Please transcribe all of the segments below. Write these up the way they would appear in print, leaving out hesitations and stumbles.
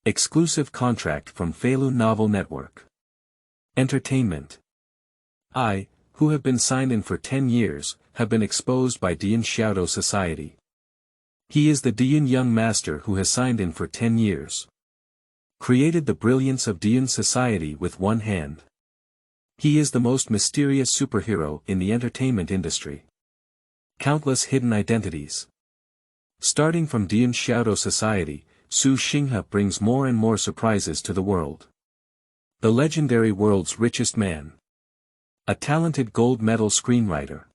Exclusive contract from Feilu Novel Network. Entertainment. I, who have been signed in for 10 years, have been exposed by Deyun Xiaodou Society. He is the Deyun young master who has signed in for 10 years. Created the brilliance of Deyun Society with one hand. He is the most mysterious superhero in the entertainment industry. Countless hidden identities. Starting from Deyun Xiaodou Society, Su Xinghe brings more and more surprises to the world. The legendary world's richest man. A talented gold medal screenwriter.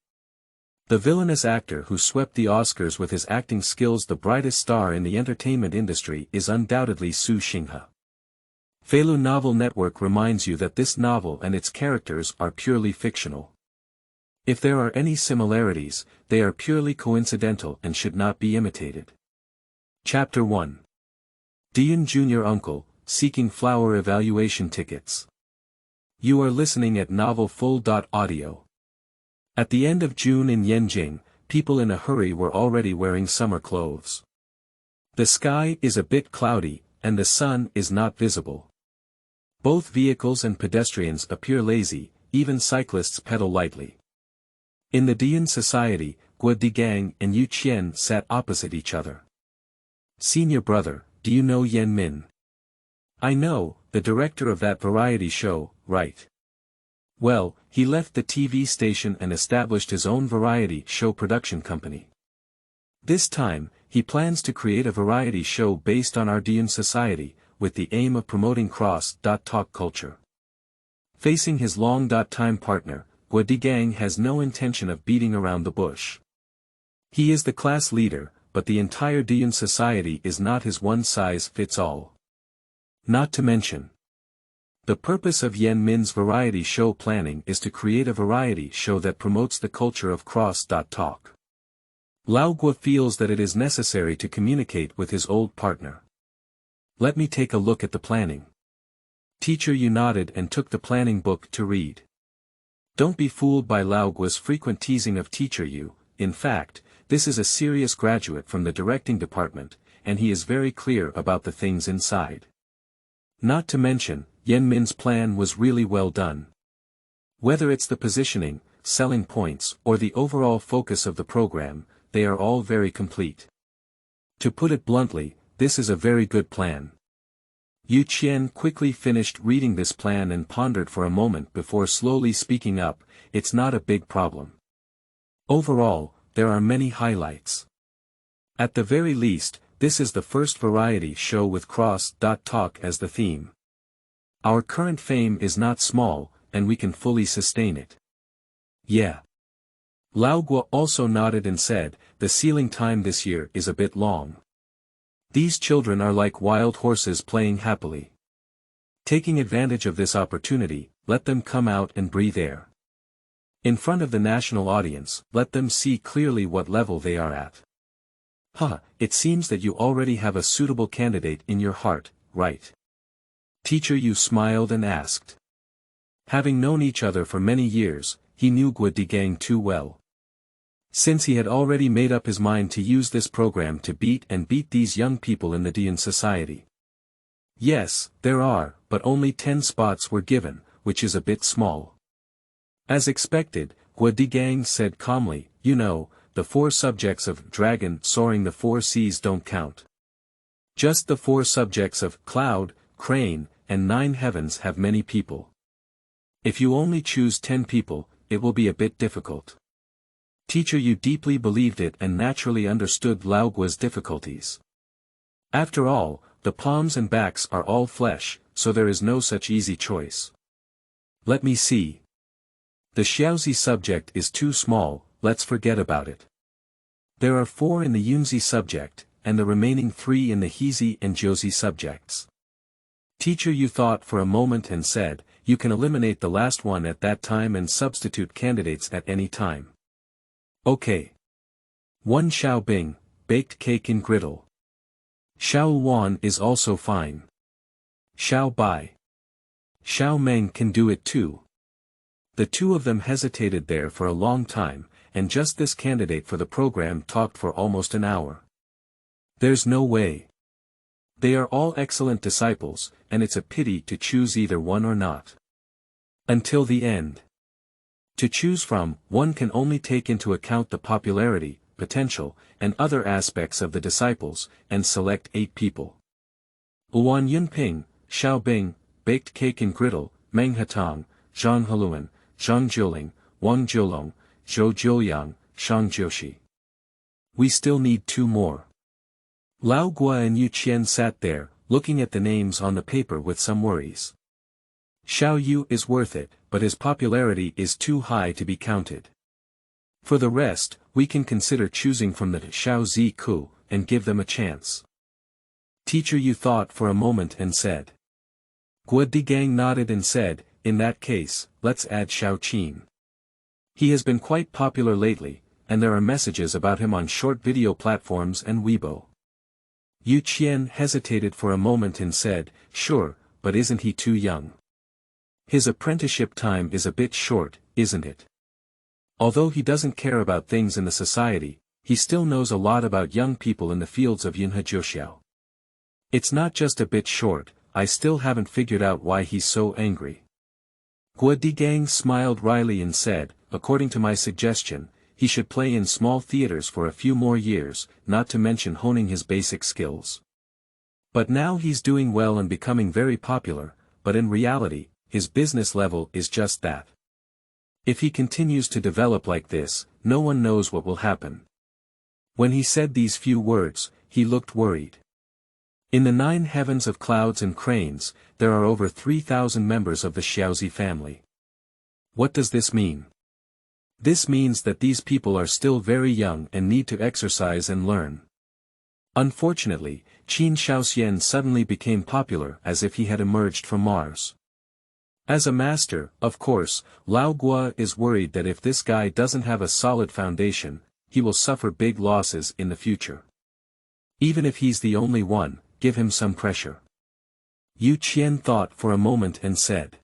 The villainous actor who swept the Oscars with his acting skills. The brightest star in the entertainment industry is undoubtedly Su Xinghe. Feilu Novel Network reminds you that this novel and its characters are purely fictional. If there are any similarities, they are purely coincidental and should not be imitated. Chapter 1. Deyun Junior Uncle, seeking flower evaluation tickets. You are listening at Novel Full.audio. At the end of June in Yanjing, people in a hurry were already wearing summer clothes. The sky is a bit cloudy, and the sun is not visible. Both vehicles and pedestrians appear lazy, even cyclists pedal lightly. In the Deyun Society, Guo Digang and Yu Qian sat opposite each other. Senior brother, do you know Yan Min? I know, the director of that variety show, right? Well, he left the TV station and established his own variety show production company. This time, he plans to create a variety show based on our Deyun Society, with the aim of promoting cross-talk culture. Facing his long-time partner, Guo Digang has no intention of beating around the bush. He is the class leader, but the entire Deyun Society is not his one-size-fits-all. Not to mention, the purpose of Yan Min's variety show planning is to create a variety show that promotes the culture of cross-talk. Lao Guo feels that it is necessary to communicate with his old partner. Let me take a look at the planning. Teacher Yu nodded and took the planning book to read. Don't be fooled by Lao Guo's frequent teasing of Teacher Yu. In fact, this is a serious graduate from the directing department, and he is very clear about the things inside. Not to mention, Yan Min's plan was really well done. Whether it's the positioning, selling points, or the overall focus of the program, they are all very complete. To put it bluntly, this is a very good plan. Yu Qian quickly finished reading this plan and pondered for a moment before slowly speaking up. It's not a big problem. Overall, there are many highlights. At the very least, this is the first variety show with cross-talk as the theme. Our current fame is not small, and we can fully sustain it. Yeah. Lao Guo also nodded and said, the sealing time this year is a bit long. These children are like wild horses playing happily. Taking advantage of this opportunity, let them come out and breathe air. In front of the national audience, let them see clearly what level they are at. It seems that you already have a suitable candidate in your heart, right? Teacher Yu smiled and asked. Having known each other for many years, he knew Guo Digang too well. Since he had already made up his mind to use this program to beat these young people in the Deyun Society. Yes, there are, but only 10 spots were given, which is a bit small. As expected, Guo Digang said calmly, you know, the 4 subjects of dragon soaring the 4 seas don't count. Just the 4 subjects of cloud, crane, and 9 heavens have many people. If you only choose 10 people, it will be a bit difficult. Teacher Yu deeply believed it and naturally understood Lao Guo's difficulties. After all, the palms and backs are all flesh, so there is no such easy choice. Let me see. The Xiaozi subject is too small, let's forget about it. There are 4 in the Yunzi subject, and the remaining 3 in the Hizi and Jiuzi subjects. Teacher Yu thought for a moment and said, you can eliminate the last one at that time and substitute candidates at any time. Okay. 1 Xiao Bing, baked cake in griddle. Xiao Wan is also fine. Xiao Bai. Xiao Meng can do it too. The 2 of them hesitated there for a long time, and just this candidate for the program talked for almost an hour. There's no way. They are all excellent disciples, and it's a pity to choose either one or not. Until the end. To choose from, one can only take into account the popularity, potential, and other aspects of the disciples, and select 8 people. Wan Yunping, Xiao Bing, Baked Cake and Griddle, Meng Hatong, Zhang Heluan, Zhang Jiuling, Wang Jiulong, Zhou Jiuyang, Shang Jiushi. We still need 2 more. Lao Gua and Yu Qian sat there, looking at the names on the paper with some worries. Xiao Yu is worth it, but his popularity is too high to be counted. For the rest, we can consider choosing from the Xiao Zi Ku, and give them a chance. Teacher Yu thought for a moment and said. Gua Digang nodded and said, in that case, let's add Xiao Qin. He has been quite popular lately, and there are messages about him on short video platforms and Weibo. Yu Qian hesitated for a moment and said, sure, but isn't he too young? His apprenticeship time is a bit short, isn't it? Although he doesn't care about things in the society, he still knows a lot about young people in the fields of Yunhe. It's not just a bit short, I still haven't figured out why he's so angry. Gua Digang smiled wryly and said, according to my suggestion, he should play in small theaters for a few more years, not to mention honing his basic skills. But now he's doing well and becoming very popular, but in reality, his business level is just that. If he continues to develop like this, no one knows what will happen. When he said these few words, he looked worried. In the 9 heavens of clouds and cranes, there are over 3,000 members of the Xiaozi family. What does this mean? This means that these people are still very young and need to exercise and learn. Unfortunately, Qin Shaoxian suddenly became popular as if he had emerged from Mars. As a master, of course, Lao Gua is worried that if this guy doesn't have a solid foundation, he will suffer big losses in the future. Even if he's the only one, give him some pressure. Yu Qian thought for a moment and said.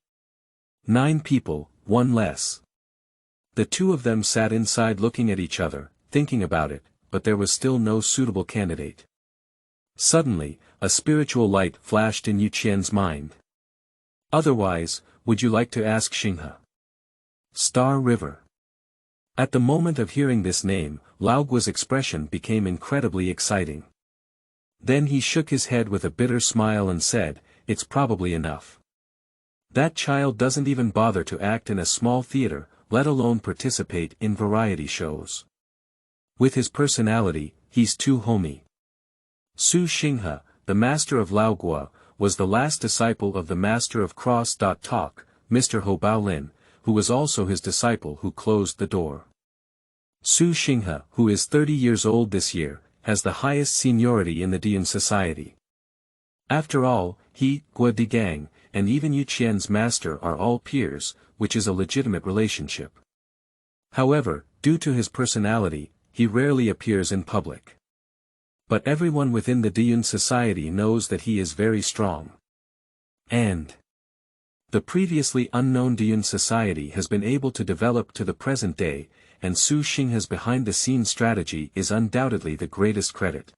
9 people, 1 less. The 2 of them sat inside looking at each other, thinking about it, but there was still no suitable candidate. Suddenly, a spiritual light flashed in Yu Qian's mind. Otherwise, would you like to ask Xinghe? Star River. At the moment of hearing this name, Lao Gua's expression became incredibly exciting. Then he shook his head with a bitter smile and said, it's probably enough. That child doesn't even bother to act in a small theater, let alone participate in variety shows. With his personality, he's too homey. Su Xinghe, the master of Lao Gua, was the last disciple of the master of Cross.Talk, Mr. Ho Baolin, who was also his disciple who closed the door. Su Xinghe, who is 30 years old this year, has the highest seniority in the Deyun Society. After all, he, Gua Digang, and even Yu Qian's master are all peers, which is a legitimate relationship. However, due to his personality, he rarely appears in public. But everyone within the Deyun Society knows that he is very strong. And the previously unknown Deyun Society has been able to develop to the present day, and Su Xinghe's behind-the-scenes strategy is undoubtedly the greatest credit.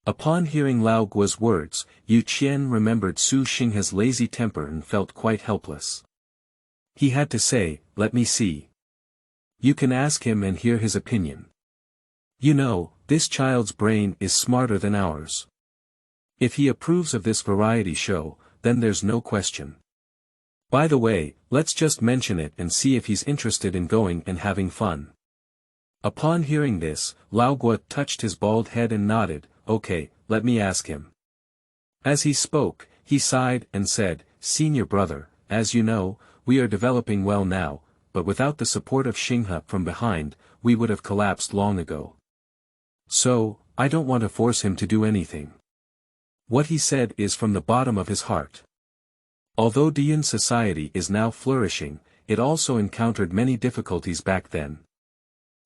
Upon hearing Lao Gua's words, Yu Qian remembered Su Xinghe's lazy temper and felt quite helpless. He had to say, let me see. You can ask him and hear his opinion. You know, this child's brain is smarter than ours. If he approves of this variety show, then there's no question. By the way, let's just mention it and see if he's interested in going and having fun. Upon hearing this, Lao Gua touched his bald head and nodded, okay, let me ask him. As he spoke, he sighed and said, Senior brother, as you know, we are developing well now, but without the support of Xinghe from behind, we would have collapsed long ago. So, I don't want to force him to do anything. What he said is from the bottom of his heart. Although Deyun Society is now flourishing, it also encountered many difficulties back then.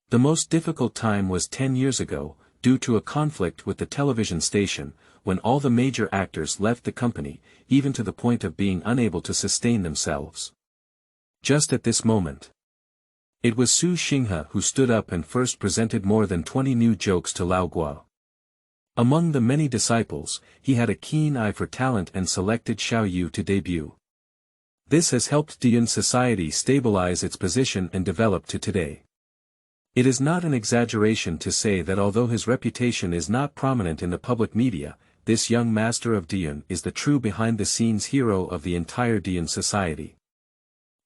The most difficult time was 10 years ago, due to a conflict with the television station, when all the major actors left the company, even to the point of being unable to sustain themselves. Just at this moment, it was Su Xinghe who stood up and first presented more than 20 new jokes to Lao Gua. Among the many disciples, he had a keen eye for talent and selected Xiaoyu to debut. This has helped Deyun Society stabilize its position and develop to today. It is not an exaggeration to say that although his reputation is not prominent in the public media, this young master of Deyun is the true behind-the-scenes hero of the entire Deyun Society.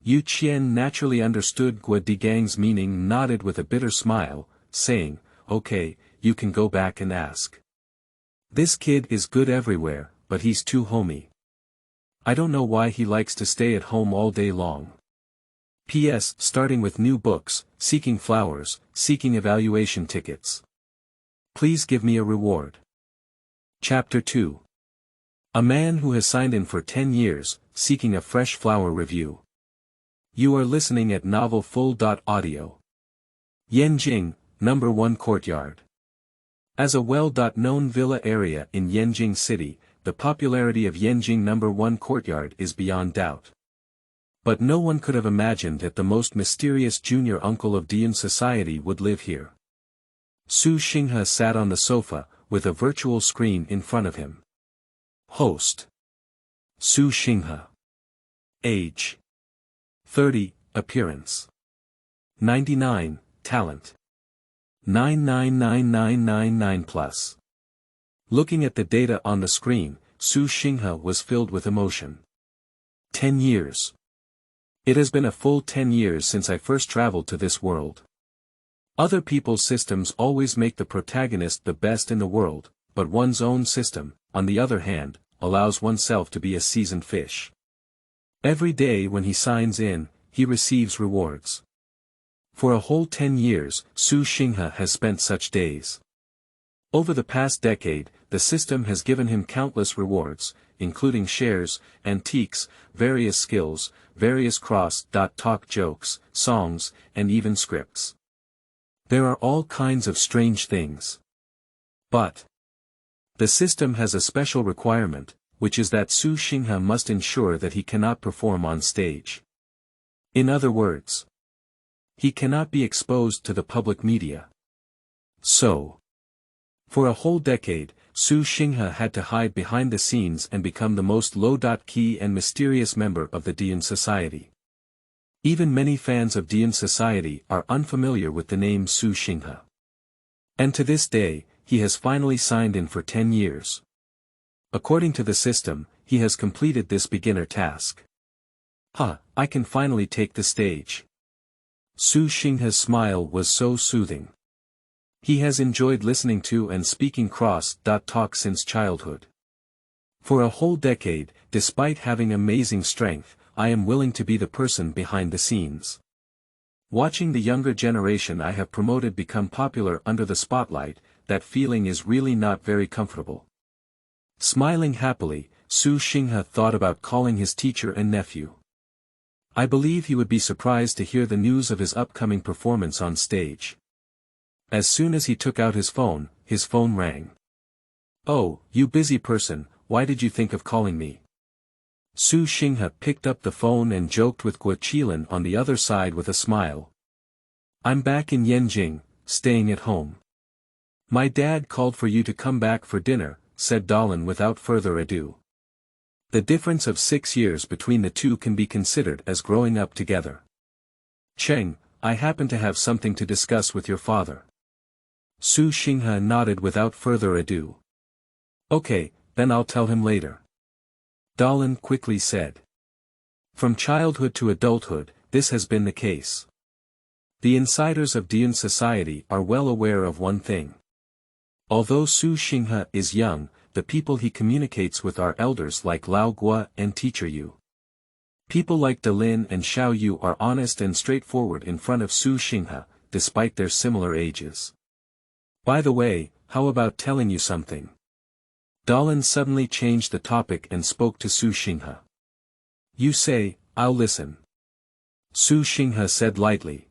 Yu Qian naturally understood Gua Digang's meaning, nodded with a bitter smile, saying, "Okay, you can go back and ask. This kid is good everywhere, but he's too homey. I don't know why he likes to stay at home all day long. P.S. Starting with new books, seeking flowers, seeking evaluation tickets. Please give me a reward." Chapter 2. A man who has signed in for 10 years, seeking a fresh flower review. You are listening at Novel Full.audio. Yanjing, Number 1 Courtyard. As a well-known villa area in Yanjing City, the popularity of Yanjing Number 1 Courtyard is beyond doubt. But no one could have imagined that the most mysterious junior uncle of Deyun Society would live here. Su Xinghe sat on the sofa, with a virtual screen in front of him. Host. Su Xinghe. Age. 30, appearance. 99, talent. 9999999+. Looking at the data on the screen, Su Xinghe was filled with emotion. 10 years. It has been a full 10 years since I first traveled to this world. Other people's systems always make the protagonist the best in the world, but one's own system, on the other hand, allows oneself to be a seasoned fish. Every day when he signs in, he receives rewards. For a whole 10 years, Su Xinghe has spent such days. Over the past decade, the system has given him countless rewards, including shares, antiques, various skills, various cross-talk jokes, songs, and even scripts. There are all kinds of strange things. But the system has a special requirement, which is that Su Xinghe must ensure that he cannot perform on stage. In other words, he cannot be exposed to the public media. So, for a whole decade, Su Xinghe had to hide behind the scenes and become the most low-key and mysterious member of the Deyun Society. Even many fans of Deyun Society are unfamiliar with the name Su Xinghe. And to this day, he has finally signed in for 10 years. According to the system, he has completed this beginner task. I can finally take the stage. Su Xinghe's smile was so soothing. He has enjoyed listening to and speaking cross-talk since childhood. For a whole decade, despite having amazing strength, I am willing to be the person behind the scenes. Watching the younger generation I have promoted become popular under the spotlight, that feeling is really not very comfortable. Smiling happily, Su Xinghe thought about calling his teacher and nephew. I believe he would be surprised to hear the news of his upcoming performance on stage. As soon as he took out his phone rang. "Oh, you busy person, why did you think of calling me?" Su Xinghe picked up the phone and joked with Gua Qilin on the other side with a smile. "I'm back in Yanjing, staying at home. My dad called for you to come back for dinner," said Dalin without further ado. The difference of 6 years between the two can be considered as growing up together. "Cheng, I happen to have something to discuss with your father." Su Xinghe nodded without further ado. "Okay, then I'll tell him later," Dalin quickly said. From childhood to adulthood, this has been the case. The insiders of Deyun Society are well aware of one thing. Although Su Xinghe is young, the people he communicates with are elders like Lao Gua and Teacher Yu. People like Dalin and Xiao Yu are honest and straightforward in front of Su Xinghe, despite their similar ages. "By the way, how about telling you something?" Dalin suddenly changed the topic and spoke to Su Xinghe. "You say, I'll listen," Su Xinghe said lightly.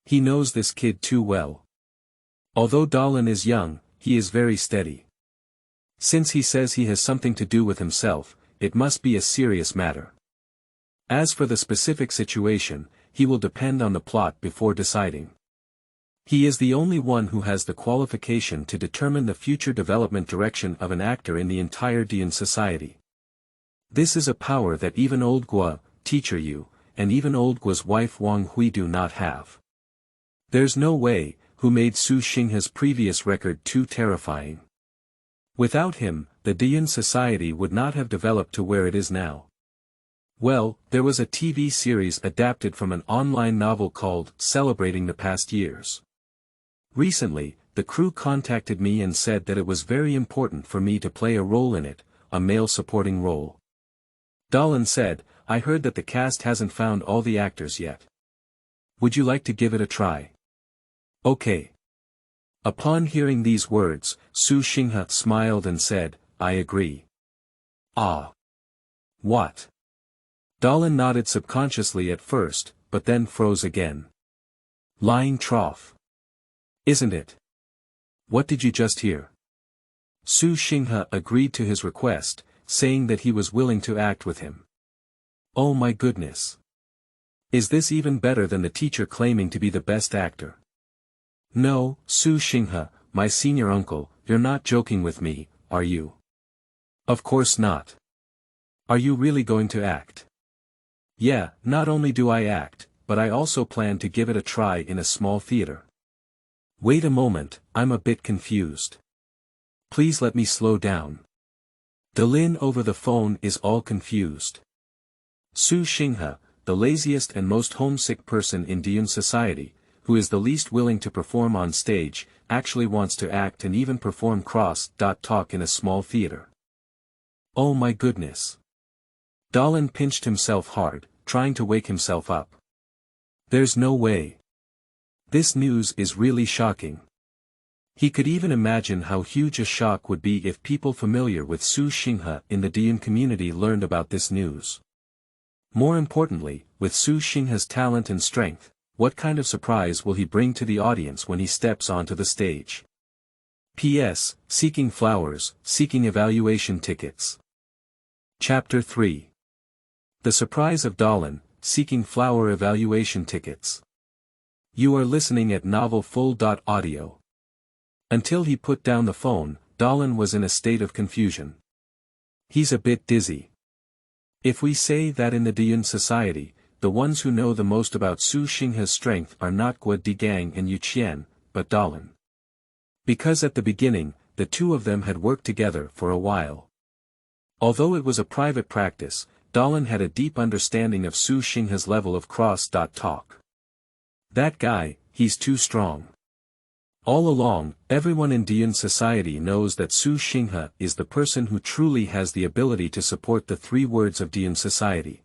He knows this kid too well. Although Dalin is young, he is very steady. Since he says he has something to do with himself, it must be a serious matter. As for the specific situation, he will depend on the plot before deciding. He is the only one who has the qualification to determine the future development direction of an actor in the entire Deyun Society. This is a power that even old Guo, teacher Yu, and even old Guo's wife Wang Hui do not have. There's no way, who made Su Xinghe's previous record too terrifying. Without him, the Deyun Society would not have developed to where it is now. Well, there was a TV series adapted from an online novel called Celebrating the Past Years. Recently, the crew contacted me and said that it was very important for me to play a role in it, a male supporting role. Dalin said, I heard that the cast hasn't found all the actors yet. Would you like to give it a try? Okay. Upon hearing these words, Su Xinghe smiled and said, I agree. Ah. What? Dalin nodded subconsciously at first, but then froze again. Lying trough. Isn't it? What did you just hear? Su Xinghe agreed to his request, saying that he was willing to act with him. Oh my goodness. Is this even better than the teacher claiming to be the best actor? No, Su Xinghe, my senior uncle, you're not joking with me, are you? Of course not. Are you really going to act? Yeah, not only do I act, but I also plan to give it a try in a small theater. Wait a moment, I'm a bit confused. Please let me slow down. Dalin over the phone is all confused. Su Xinghe, the laziest and most homesick person in Deyun Society, who is the least willing to perform on stage, actually wants to act and even perform cross-talk in a small theater. Oh my goodness. Dalin pinched himself hard, trying to wake himself up. There's no way. This news is really shocking. He could even imagine how huge a shock would be if people familiar with Su Xinghe in the Deyun community learned about this news. More importantly, with Su Xinghe's talent and strength, what kind of surprise will he bring to the audience when he steps onto the stage? P.S. Seeking flowers, seeking evaluation tickets. Chapter 3. The surprise of Dalin, seeking flower evaluation tickets. You are listening at novelfull.audio. Until he put down the phone, Dalin was in a state of confusion. He's a bit dizzy. If we say that in the Deyun Society, the ones who know the most about Su Xinghe's strength are not Guo Digang and Yu Qian, but Dalin. Because at the beginning, the two of them had worked together for a while. Although it was a private practice, Dalin had a deep understanding of Su Xinghe's level of cross-talk. That guy, he's too strong. All along, everyone in Deyun Society knows that Su Xinghe is the person who truly has the ability to support the three words of Deyun Society.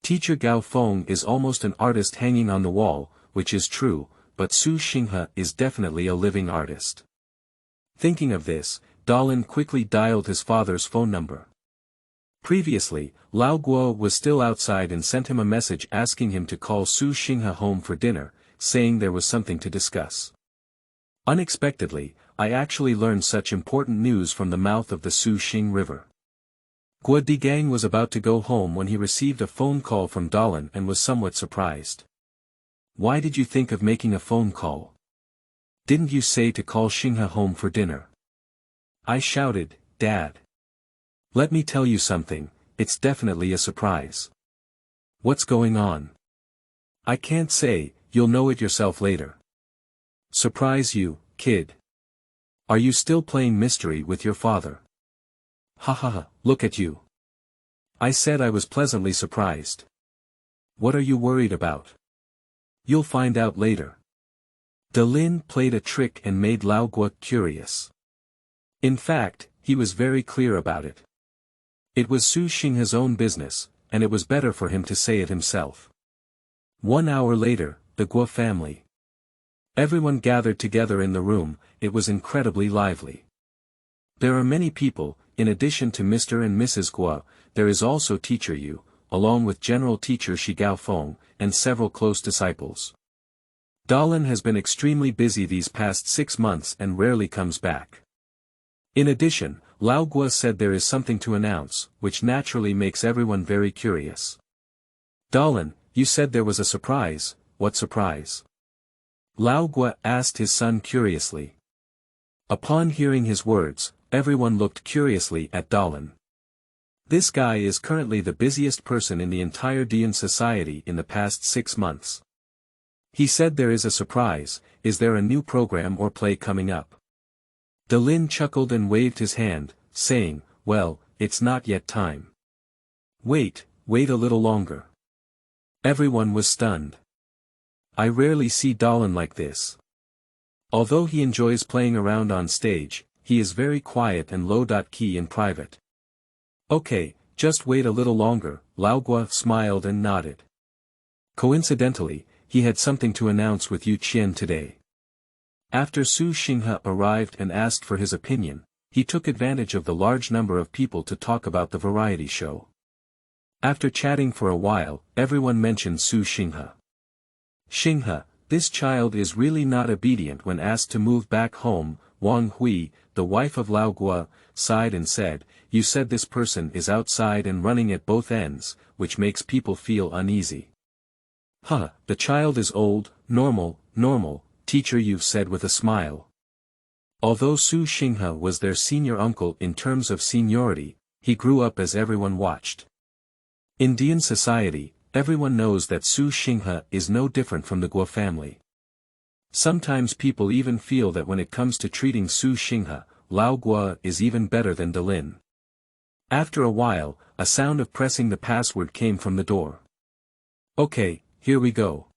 Teacher Gao Feng is almost an artist hanging on the wall, which is true, but Su Xinghe is definitely a living artist. Thinking of this, Dalin quickly dialed his father's phone number. Previously, Lao Guo was still outside and sent him a message asking him to call Su Xinghe home for dinner, saying there was something to discuss. Unexpectedly, I actually learned such important news from the mouth of the Su Xing River. Guo Digang was about to go home when he received a phone call from Dalin and was somewhat surprised. Why did you think of making a phone call? Didn't you say to call Xinghe home for dinner? I shouted, Dad. Let me tell you something, it's definitely a surprise. What's going on? I can't say, you'll know it yourself later. Surprise you, kid. Are you still playing mystery with your father? Ha ha ha, look at you. I said I was pleasantly surprised. What are you worried about? You'll find out later. Dalin played a trick and made Lao Guo curious. In fact, he was very clear about it. It was Su Xinghe's own business, and it was better for him to say it himself. 1 hour later, the Guo family. Everyone gathered together in the room, it was incredibly lively. There are many people, in addition to Mr. and Mrs. Guo, there is also Teacher Yu, along with General Teacher Shi Gaofeng, and several close disciples. Dalin has been extremely busy these past 6 months and rarely comes back. In addition, Lao Guo said there is something to announce, which naturally makes everyone very curious. Dalin, you said there was a surprise, what surprise? Lao Gua asked his son curiously. Upon hearing his words, everyone looked curiously at Dalin. This guy is currently the busiest person in the entire Deyun Society in the past 6 months. He said there is a surprise. Is there a new program or play coming up? Dalin chuckled and waved his hand, saying, well, it's not yet time. Wait a little longer. Everyone was stunned. I rarely see Dalin like this. Although he enjoys playing around on stage, he is very quiet and low-key in private. Okay, just wait a little longer, Lao Gua smiled and nodded. Coincidentally, he had something to announce with Yu Qian today. After Su Xinghe arrived and asked for his opinion, he took advantage of the large number of people to talk about the variety show. After chatting for a while, everyone mentioned Su Xinghe. Xinghe, this child is really not obedient. When asked to move back home, Wang Hui, the wife of Lao Gua, sighed and said, you said this person is outside and running at both ends, which makes people feel uneasy. Huh, the child is old, normal, teacher, you've said with a smile. Although Su Xinghe was their senior uncle in terms of seniority, he grew up as everyone watched. In Deyun Society, everyone knows that Su Xinghe is no different from the Gua family. Sometimes people even feel that when it comes to treating Su Xinghe, Lao Gua is even better than Dalin. After a while, a sound of pressing the password came from the door. Okay, here we go.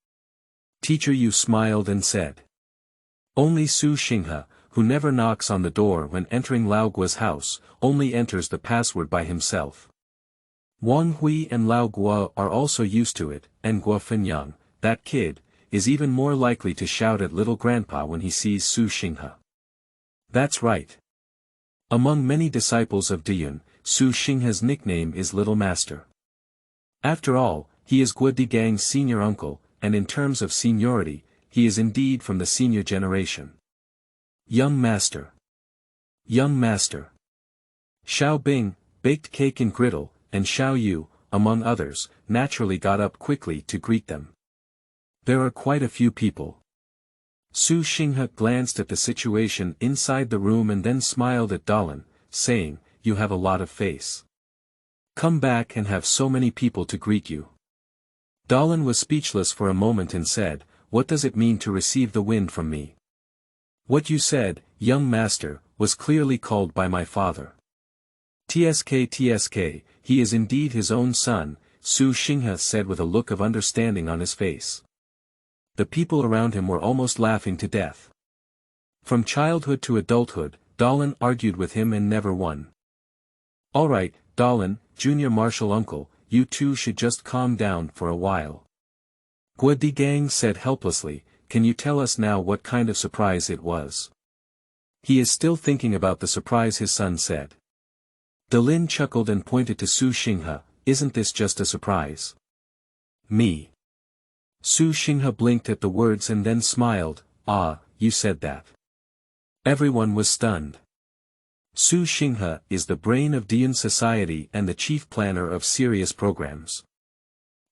Teacher Yu smiled and said. Only Su Xinghe, who never knocks on the door when entering Lao Gua's house, only enters the password by himself. Wang Hui and Lao Gua are also used to it, and Gua Fenyang, that kid, is even more likely to shout at little grandpa when he sees Su Xinghe. That's right. Among many disciples of Deyun, Su Xinghe's nickname is Little Master. After all, he is Gua Digang's senior uncle, and in terms of seniority, he is indeed from the senior generation. Young Master. Young Master. Xiao Bing, Baked Cake and Griddle, and Xiao Yu, among others, naturally got up quickly to greet them. There are quite a few people. Su Xinghe glanced at the situation inside the room and then smiled at Dalin, saying, you have a lot of face. Come back and have so many people to greet you. Dalin was speechless for a moment and said, what does it mean to receive the wind from me? What you said, young master, was clearly called by my father. TSK, he is indeed his own son, Su Xinghe said with a look of understanding on his face. The people around him were almost laughing to death. From childhood to adulthood, Dalin argued with him and never won. Alright, Dalin, junior martial uncle, you two should just calm down for a while. Gua Digang said helplessly, can you tell us now what kind of surprise it was? He is still thinking about the surprise his son said. Dalin chuckled and pointed to Su Xinghe, isn't this just a surprise? Me. Su Xinghe blinked at the words and then smiled, ah, you said that. Everyone was stunned. Su Xinghe is the brain of Deyun Society and the chief planner of serious programs.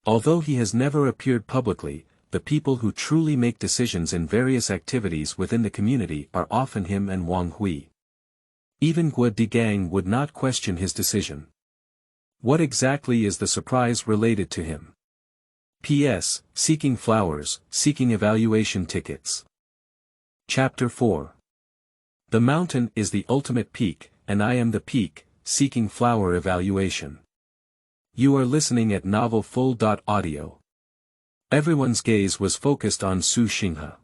Although he has never appeared publicly, the people who truly make decisions in various activities within the community are often him and Wang Hui. Even Gua Digang would not question his decision. What exactly is the surprise related to him? P.S. Seeking flowers, seeking evaluation tickets. Chapter 4. The mountain is the ultimate peak, and I am the peak, seeking flower evaluation. You are listening at Novel Full. Audio. Everyone's gaze was focused on Su Xinghe.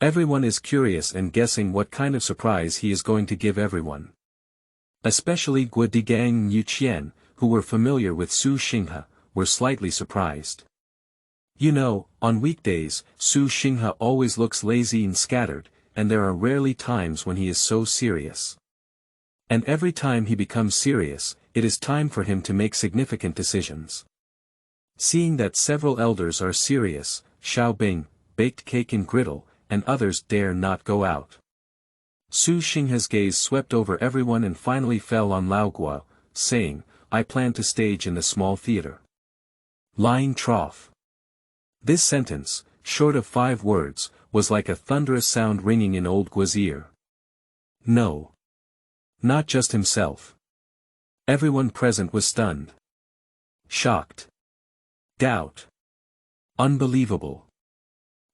Everyone is curious and guessing what kind of surprise he is going to give everyone. Especially Gua Digang and Yu Qian, who were familiar with Su Xinghe, were slightly surprised. You know, on weekdays, Su Xinghe always looks lazy and scattered, and there are rarely times when he is so serious. And every time he becomes serious, it is time for him to make significant decisions. Seeing that several elders are serious, Xiao Bing, Baked Cake and Griddle, and others dare not go out. Su Xinghe's gaze swept over everyone and finally fell on Lao Gua, saying, I plan to stage in the small theater. Lying trough. This sentence, short of 5 words, was like a thunderous sound ringing in old Guo's ear. No. Not just himself. Everyone present was stunned. Shocked. Doubt. Unbelievable.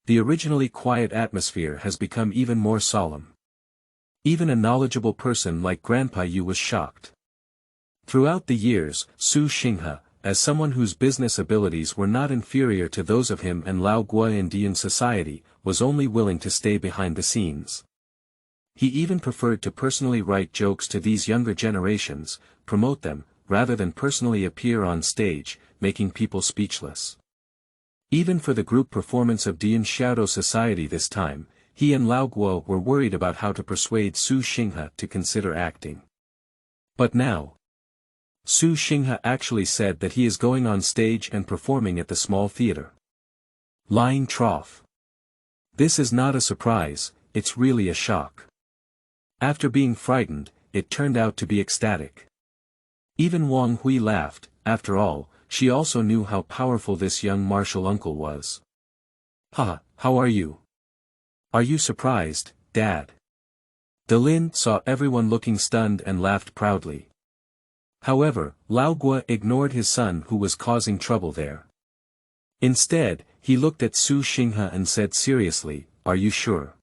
The originally quiet atmosphere has become even more solemn. Even a knowledgeable person like Grandpa Yu was shocked. Throughout the years, Su Xinghe, as someone whose business abilities were not inferior to those of him and Lao Guo in Deyun Society, was only willing to stay behind the scenes. He even preferred to personally write jokes to these younger generations, promote them, rather than personally appear on stage, making people speechless. Even for the group performance of Deyun Xiaodou Society this time, he and Lao Guo were worried about how to persuade Su Xinghe to consider acting. But now, Su Xinghe actually said that he is going on stage and performing at the small theater. Lying trough. This is not a surprise, it's really a shock. After being frightened, it turned out to be ecstatic. Even Wang Hui laughed. After all, she also knew how powerful this young martial uncle was. "Ha, how are you? Are you surprised, Dad?" Dalin saw everyone looking stunned and laughed proudly. However, Lao Guo ignored his son who was causing trouble there. Instead, he looked at Su Xinghe and said seriously, "Are you sure?"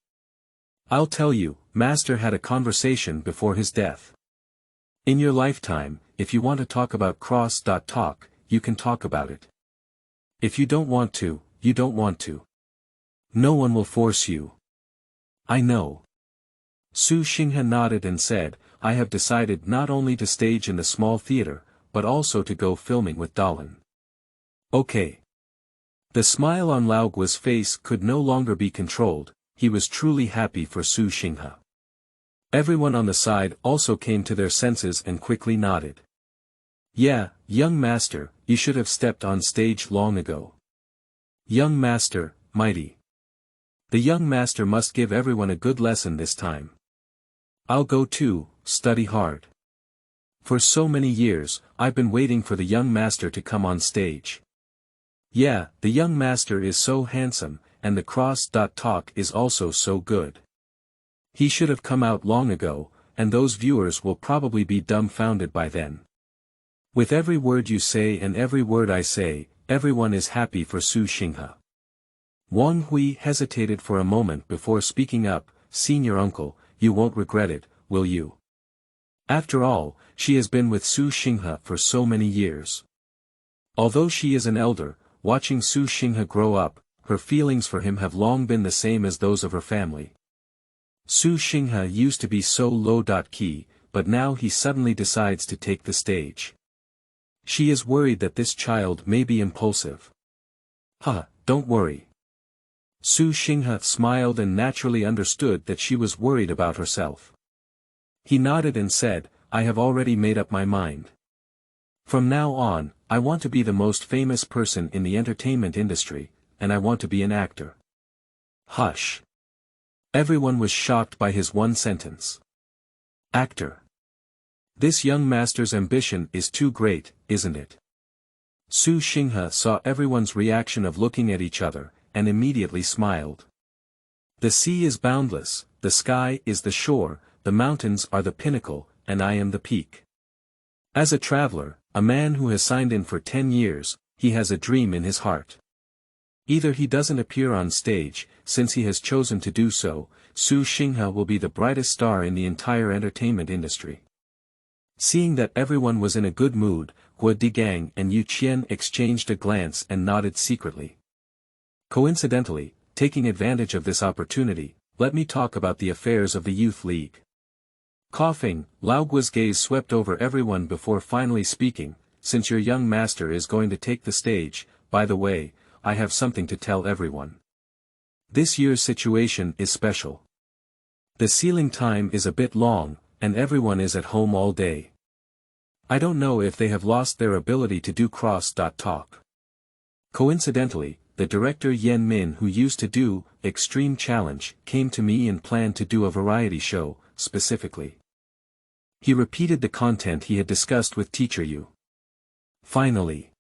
"I'll tell you, Master had a conversation before his death. In your lifetime, if you want to talk about talk, you can talk about it. If you don't want to, you don't want to. No one will force you." "I know." Su Xinghe nodded and said, "I have decided not only to stage in the small theater, but also to go filming with Dalin." "Okay." The smile on Lao Guo's face could no longer be controlled. He was truly happy for Su Xinghe. Everyone on the side also came to their senses and quickly nodded. "Yeah, young master, you should have stepped on stage long ago. Young master, mighty. The young master must give everyone a good lesson this time. I'll go too, study hard. For so many years, I've been waiting for the young master to come on stage. Yeah, the young master is so handsome, and the talk is also so good. He should have come out long ago, and those viewers will probably be dumbfounded by then. With every word you say and every word I say, everyone is happy for Su Xinghe." Wang Hui hesitated for a moment before speaking up. "Senior uncle, you won't regret it, will you? After all, she has been with Su Xinghe for so many years. Although she is an elder, watching Su Xinghe grow up, her feelings for him have long been the same as those of her family. Su Xinghe used to be so low-key, but now he suddenly decides to take the stage. She is worried that this child may be impulsive." Don't worry." Su Xinghe smiled and naturally understood that she was worried about herself. He nodded and said, "I have already made up my mind. From now on, I want to be the most famous person in the entertainment industry, and I want to be an actor." Hush. Everyone was shocked by his one sentence. Actor. This young master's ambition is too great, isn't it? Su Xinghe saw everyone's reaction of looking at each other, and immediately smiled. "The sea is boundless, the sky is the shore, the mountains are the pinnacle, and I am the peak. As a traveler, a man who has signed in for 10 years, he has a dream in his heart. Either he doesn't appear on stage, since he has chosen to do so, Su Xinghe will be the brightest star in the entire entertainment industry." Seeing that everyone was in a good mood, Guo Digang and Yu Qian exchanged a glance and nodded secretly. Coincidentally, taking advantage of this opportunity, let me talk about the affairs of the Youth League. Coughing, Lao Guo's gaze swept over everyone before finally speaking, "Since your young master is going to take the stage, by the way, I have something to tell everyone. This year's situation is special. The sealing time is a bit long, and everyone is at home all day. I don't know if they have lost their ability to do talk. Coincidentally, the director Yan Min who used to do Extreme Challenge came to me and planned to do a variety show, specifically." He repeated the content he had discussed with Teacher Yu. Finally,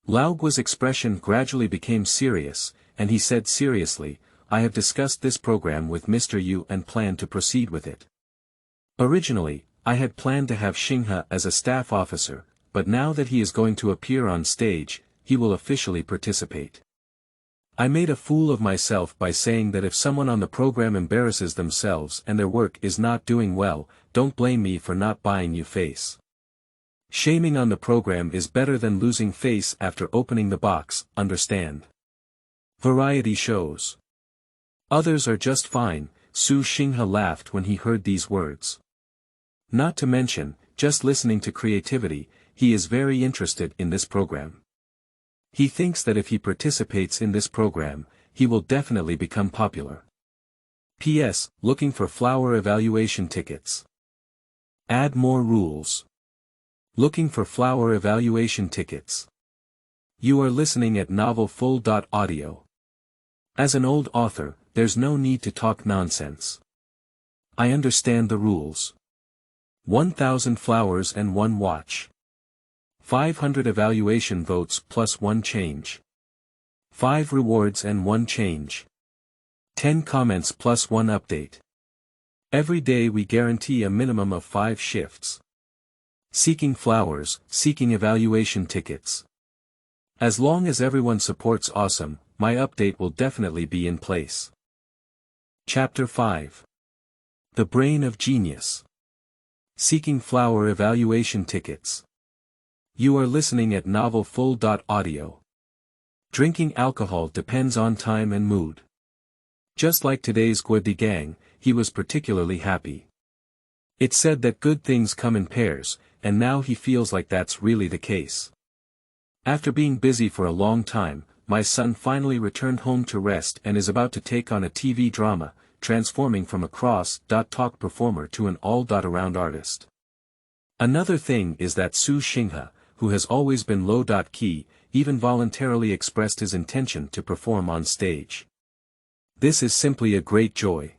Lao Guo's expression gradually became serious, and he said seriously, I have discussed this program with Mr. Yu and plan to proceed with it. Originally, I had planned to have Xinghe as a staff officer, but now that he is going to appear on stage, he will officially participate. I made a fool of myself by saying that if someone on the program embarrasses themselves and their work is not doing well, don't blame me for not buying you face. Shaming on the program is better than losing face after opening the box, understand? Variety shows. Others are just fine, Su Xinghe laughed when he heard these words. Not to mention, just listening to creativity, he is very interested in this program. He thinks that if he participates in this program, he will definitely become popular. P.S. Looking for flower evaluation tickets. Add more rules. Looking for flower evaluation tickets. You are listening at novelfull.audio. As an old author, there's no need to talk nonsense. I understand the rules. 1,000 flowers and 1 watch. 500 evaluation votes plus 1 change. 5 rewards and 1 change. 10 comments plus 1 update. Every day we guarantee a minimum of 5 shifts. Seeking flowers, seeking evaluation tickets. As long as everyone supports awesome, my update will definitely be in place. Chapter 5. The Brain of Genius. Seeking flower evaluation tickets. You are listening at novelfull.audio. Drinking alcohol depends on time and mood. Just like today's Guadi Gang, he was particularly happy. It said that good things come in pairs, and now he feels like that's really the case. After being busy for a long time, my son finally returned home to rest and is about to take on a TV drama, transforming from a cross-talk performer to an all-around artist. Another thing is that Su Xinghe, who has always been low-key, even voluntarily expressed his intention to perform on stage. This is simply a great joy.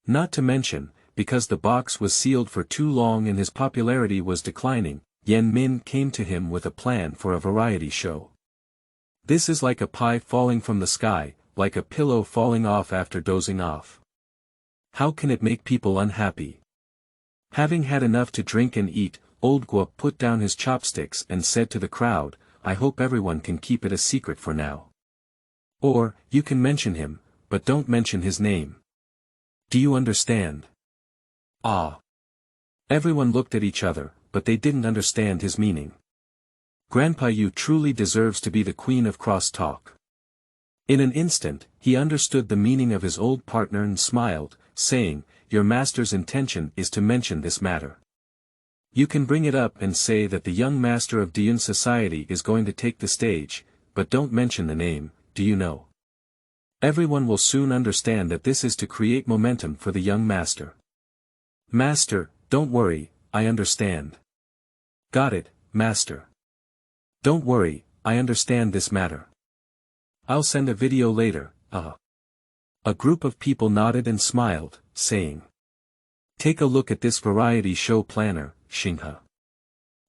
Not to mention, because the box was sealed for too long and his popularity was declining, Yan Min came to him with a plan for a variety show. This is like a pie falling from the sky, like a pillow falling off after dozing off. How can it make people unhappy? Having had enough to drink and eat, Old Guo put down his chopsticks and said to the crowd, I hope everyone can keep it a secret for now. Or, you can mention him, but don't mention his name. Do you understand? Ah. Everyone looked at each other, but they didn't understand his meaning. Grandpa Yu truly deserves to be the queen of cross-talk. In an instant, he understood the meaning of his old partner and smiled, saying, Your master's intention is to mention this matter. You can bring it up and say that the young master of Deyun Society is going to take the stage, but don't mention the name, do you know? Everyone will soon understand that this is to create momentum for the young master. Master, don't worry, I understand. Got it, master. Don't worry, I understand this matter. I'll send a video later, A group of people nodded and smiled, saying. Take a look at this variety show planner, Xinghe.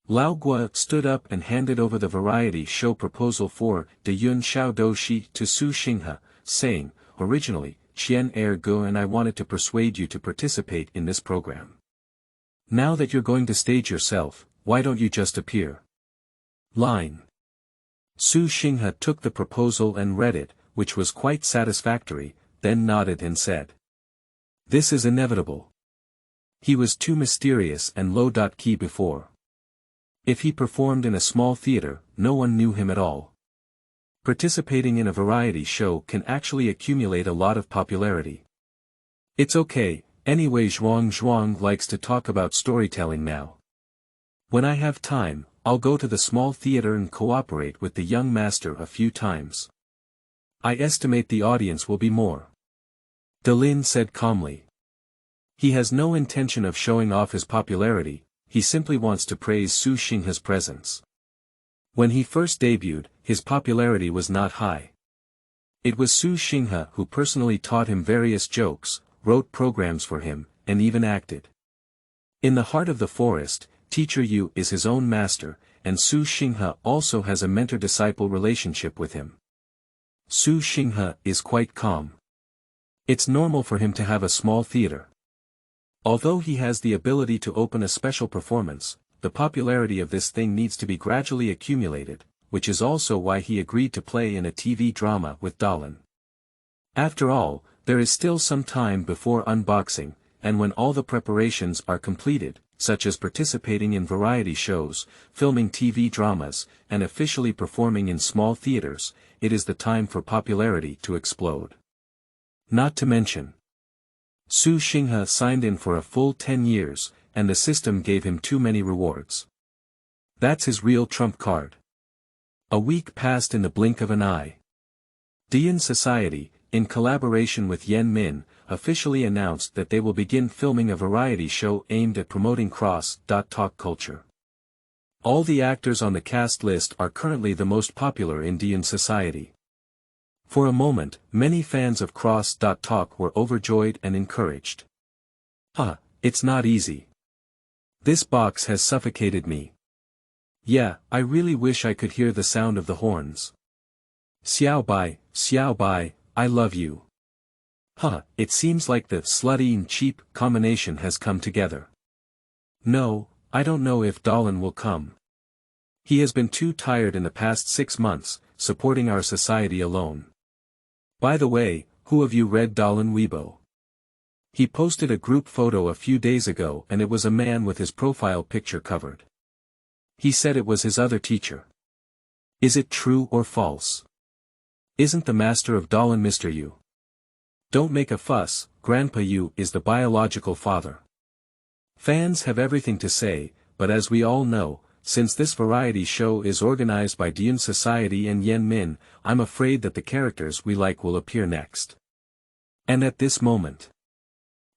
Lao Guo stood up and handed over the variety show proposal for Deyun Xiaodou Society to Su Xinghe, saying, Originally, Qian Ergo and I wanted to persuade you to participate in this program. Now that you're going to stage yourself, why don't you just appear? Line. Su Xinghe took the proposal and read it, which was quite satisfactory, then nodded and said. This is inevitable. He was too mysterious and low-key before. If he performed in a small theater, no one knew him at all. Participating in a variety show can actually accumulate a lot of popularity. It's okay, anyway Zhuang likes to talk about storytelling now. When I have time, I'll go to the small theater and cooperate with the young master a few times. I estimate the audience will be more. Dalin said calmly. He has no intention of showing off his popularity, he simply wants to praise Su Xinghe's presence. When he first debuted, his popularity was not high. It was Su Xinghe who personally taught him various jokes, wrote programs for him, and even acted. In the heart of the forest, Teacher Yu is his own master, and Su Xinghe also has a mentor-disciple relationship with him. Su Xinghe is quite calm. It's normal for him to have a small theater. Although he has the ability to open a special performance, the popularity of this thing needs to be gradually accumulated, which is also why he agreed to play in a TV drama with Dalin. After all, there is still some time before unboxing, and when all the preparations are completed, such as participating in variety shows, filming TV dramas, and officially performing in small theaters, it is the time for popularity to explode. Not to mention, Su Xinghe signed in for a full 10 years, and the system gave him too many rewards. That's his real trump card. A week passed in the blink of an eye. Deyun Society, in collaboration with Yen Min, officially announced that they will begin filming a variety show aimed at promoting cross-talk culture. All the actors on the cast list are currently the most popular in Deyun Society. For a moment, many fans of cross-talk were overjoyed and encouraged. It's not easy. This box has suffocated me. Yeah, I really wish I could hear the sound of the horns. Xiao Bai, I love you. It seems like the slutty and cheap combination has come together. No, I don't know if Dalin will come. He has been too tired in the past 6 months, supporting our society alone. By the way, who of you read Dalin Weibo? He posted a group photo a few days ago and it was a man with his profile picture covered. He said it was his other teacher. Is it true or false? Isn't the master of Dalin Mr. Yu? Don't make a fuss, Grandpa Yu is the biological father. Fans have everything to say, but as we all know, since this variety show is organized by Deyun Society and Yen Min, I'm afraid that the characters we like will appear next. And at this moment,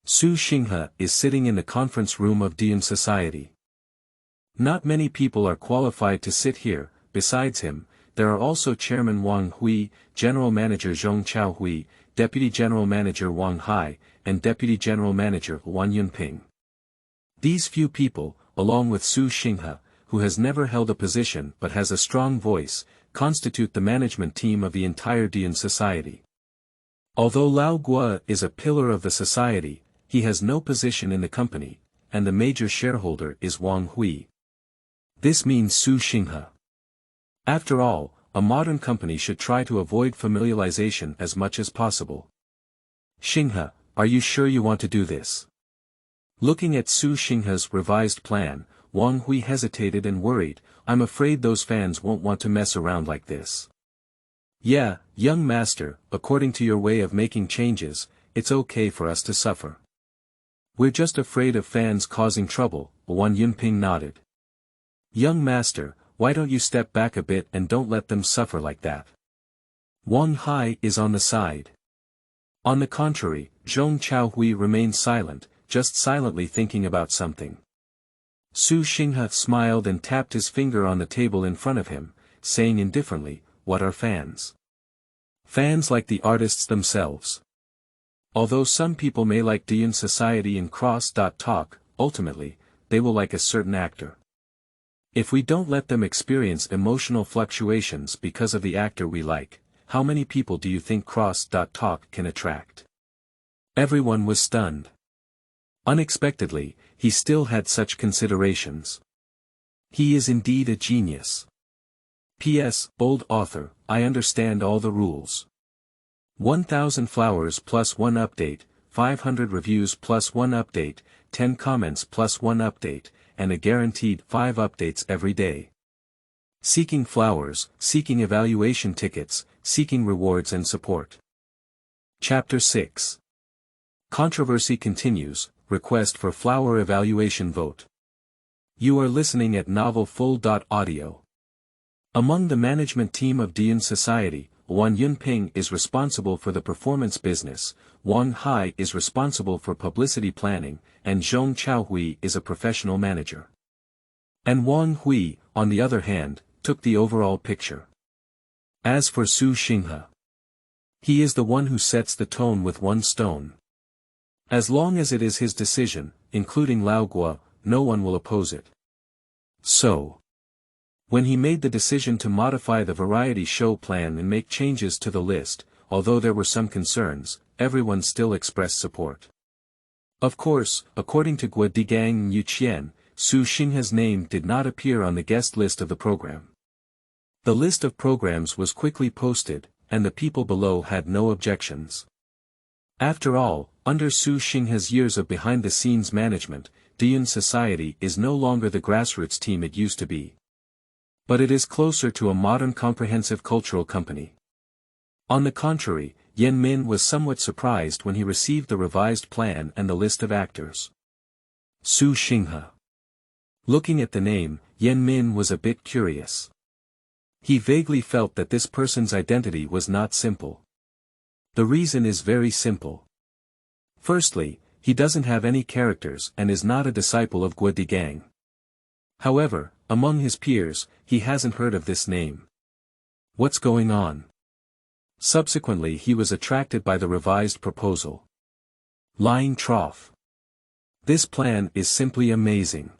Su Xinghe is sitting in the conference room of Deyun Society. Not many people are qualified to sit here. Besides him, there are also Chairman Wang Hui, General Manager Zhong Chaohui, Deputy General Manager Wang Hai, and Deputy General Manager Wan Yunping. These few people, along with Su Xinghe, who has never held a position but has a strong voice, constitute the management team of the entire Deyun Society. Although Lao Guo is a pillar of the society, he has no position in the company, and the major shareholder is Wang Hui. This means Su Xinghe. After all, a modern company should try to avoid familiarization as much as possible. Xinghe, are you sure you want to do this? Looking at Su Xinghe's revised plan, Wang Hui hesitated and worried. I'm afraid those fans won't want to mess around like this. Yeah, young master, according to your way of making changes, it's okay for us to suffer. We're just afraid of fans causing trouble, Wan Yunping nodded. Young master, why don't you step back a bit and don't let them suffer like that? Wang Hai is on the side. On the contrary, Zhong Chaohui remained silent, just silently thinking about something. Su Xinghe smiled and tapped his finger on the table in front of him, saying indifferently, what are fans? Fans like the artists themselves. Although some people may like Deyun Society and cross-talk, ultimately, they will like a certain actor. If we don't let them experience emotional fluctuations because of the actor we like, how many people do you think cross-talk can attract? Everyone was stunned. Unexpectedly, he still had such considerations. He is indeed a genius. P.S. Old author, I understand all the rules. 1,000 flowers plus 1 update, 500 reviews plus 1 update, 10 comments plus 1 update, and a guaranteed 5 updates every day. Seeking flowers, seeking evaluation tickets, seeking rewards and support. Chapter 6. Controversy continues, request for flower evaluation vote. You are listening at novelfull.audio. Among the management team of Deyun Society, Wan Yunping is responsible for the performance business, Wang Hai is responsible for publicity planning, and Zhong Chaohui is a professional manager. And Wang Hui, on the other hand, took the overall picture. As for Su Xinghe, he is the one who sets the tone with one stone. As long as it is his decision, including Lao Guo, no one will oppose it. So, when he made the decision to modify the variety show plan and make changes to the list, although there were some concerns, everyone still expressed support. Of course, according to Guo Digang and Yu Qian, Su Xinghe's name did not appear on the guest list of the program. The list of programs was quickly posted, and the people below had no objections. After all, under Su Xinghe's years of behind-the-scenes management, Deyun Society is no longer the grassroots team it used to be. But it is closer to a modern comprehensive cultural company. On the contrary, Yan Min was somewhat surprised when he received the revised plan and the list of actors. Su Xinghe. Looking at the name, Yan Min was a bit curious. He vaguely felt that this person's identity was not simple. The reason is very simple. Firstly, he doesn't have any characters and is not a disciple of Guo Digang. However, among his peers, he hasn't heard of this name. What's going on? Subsequently, he was attracted by the revised proposal. Lying trough. This plan is simply amazing.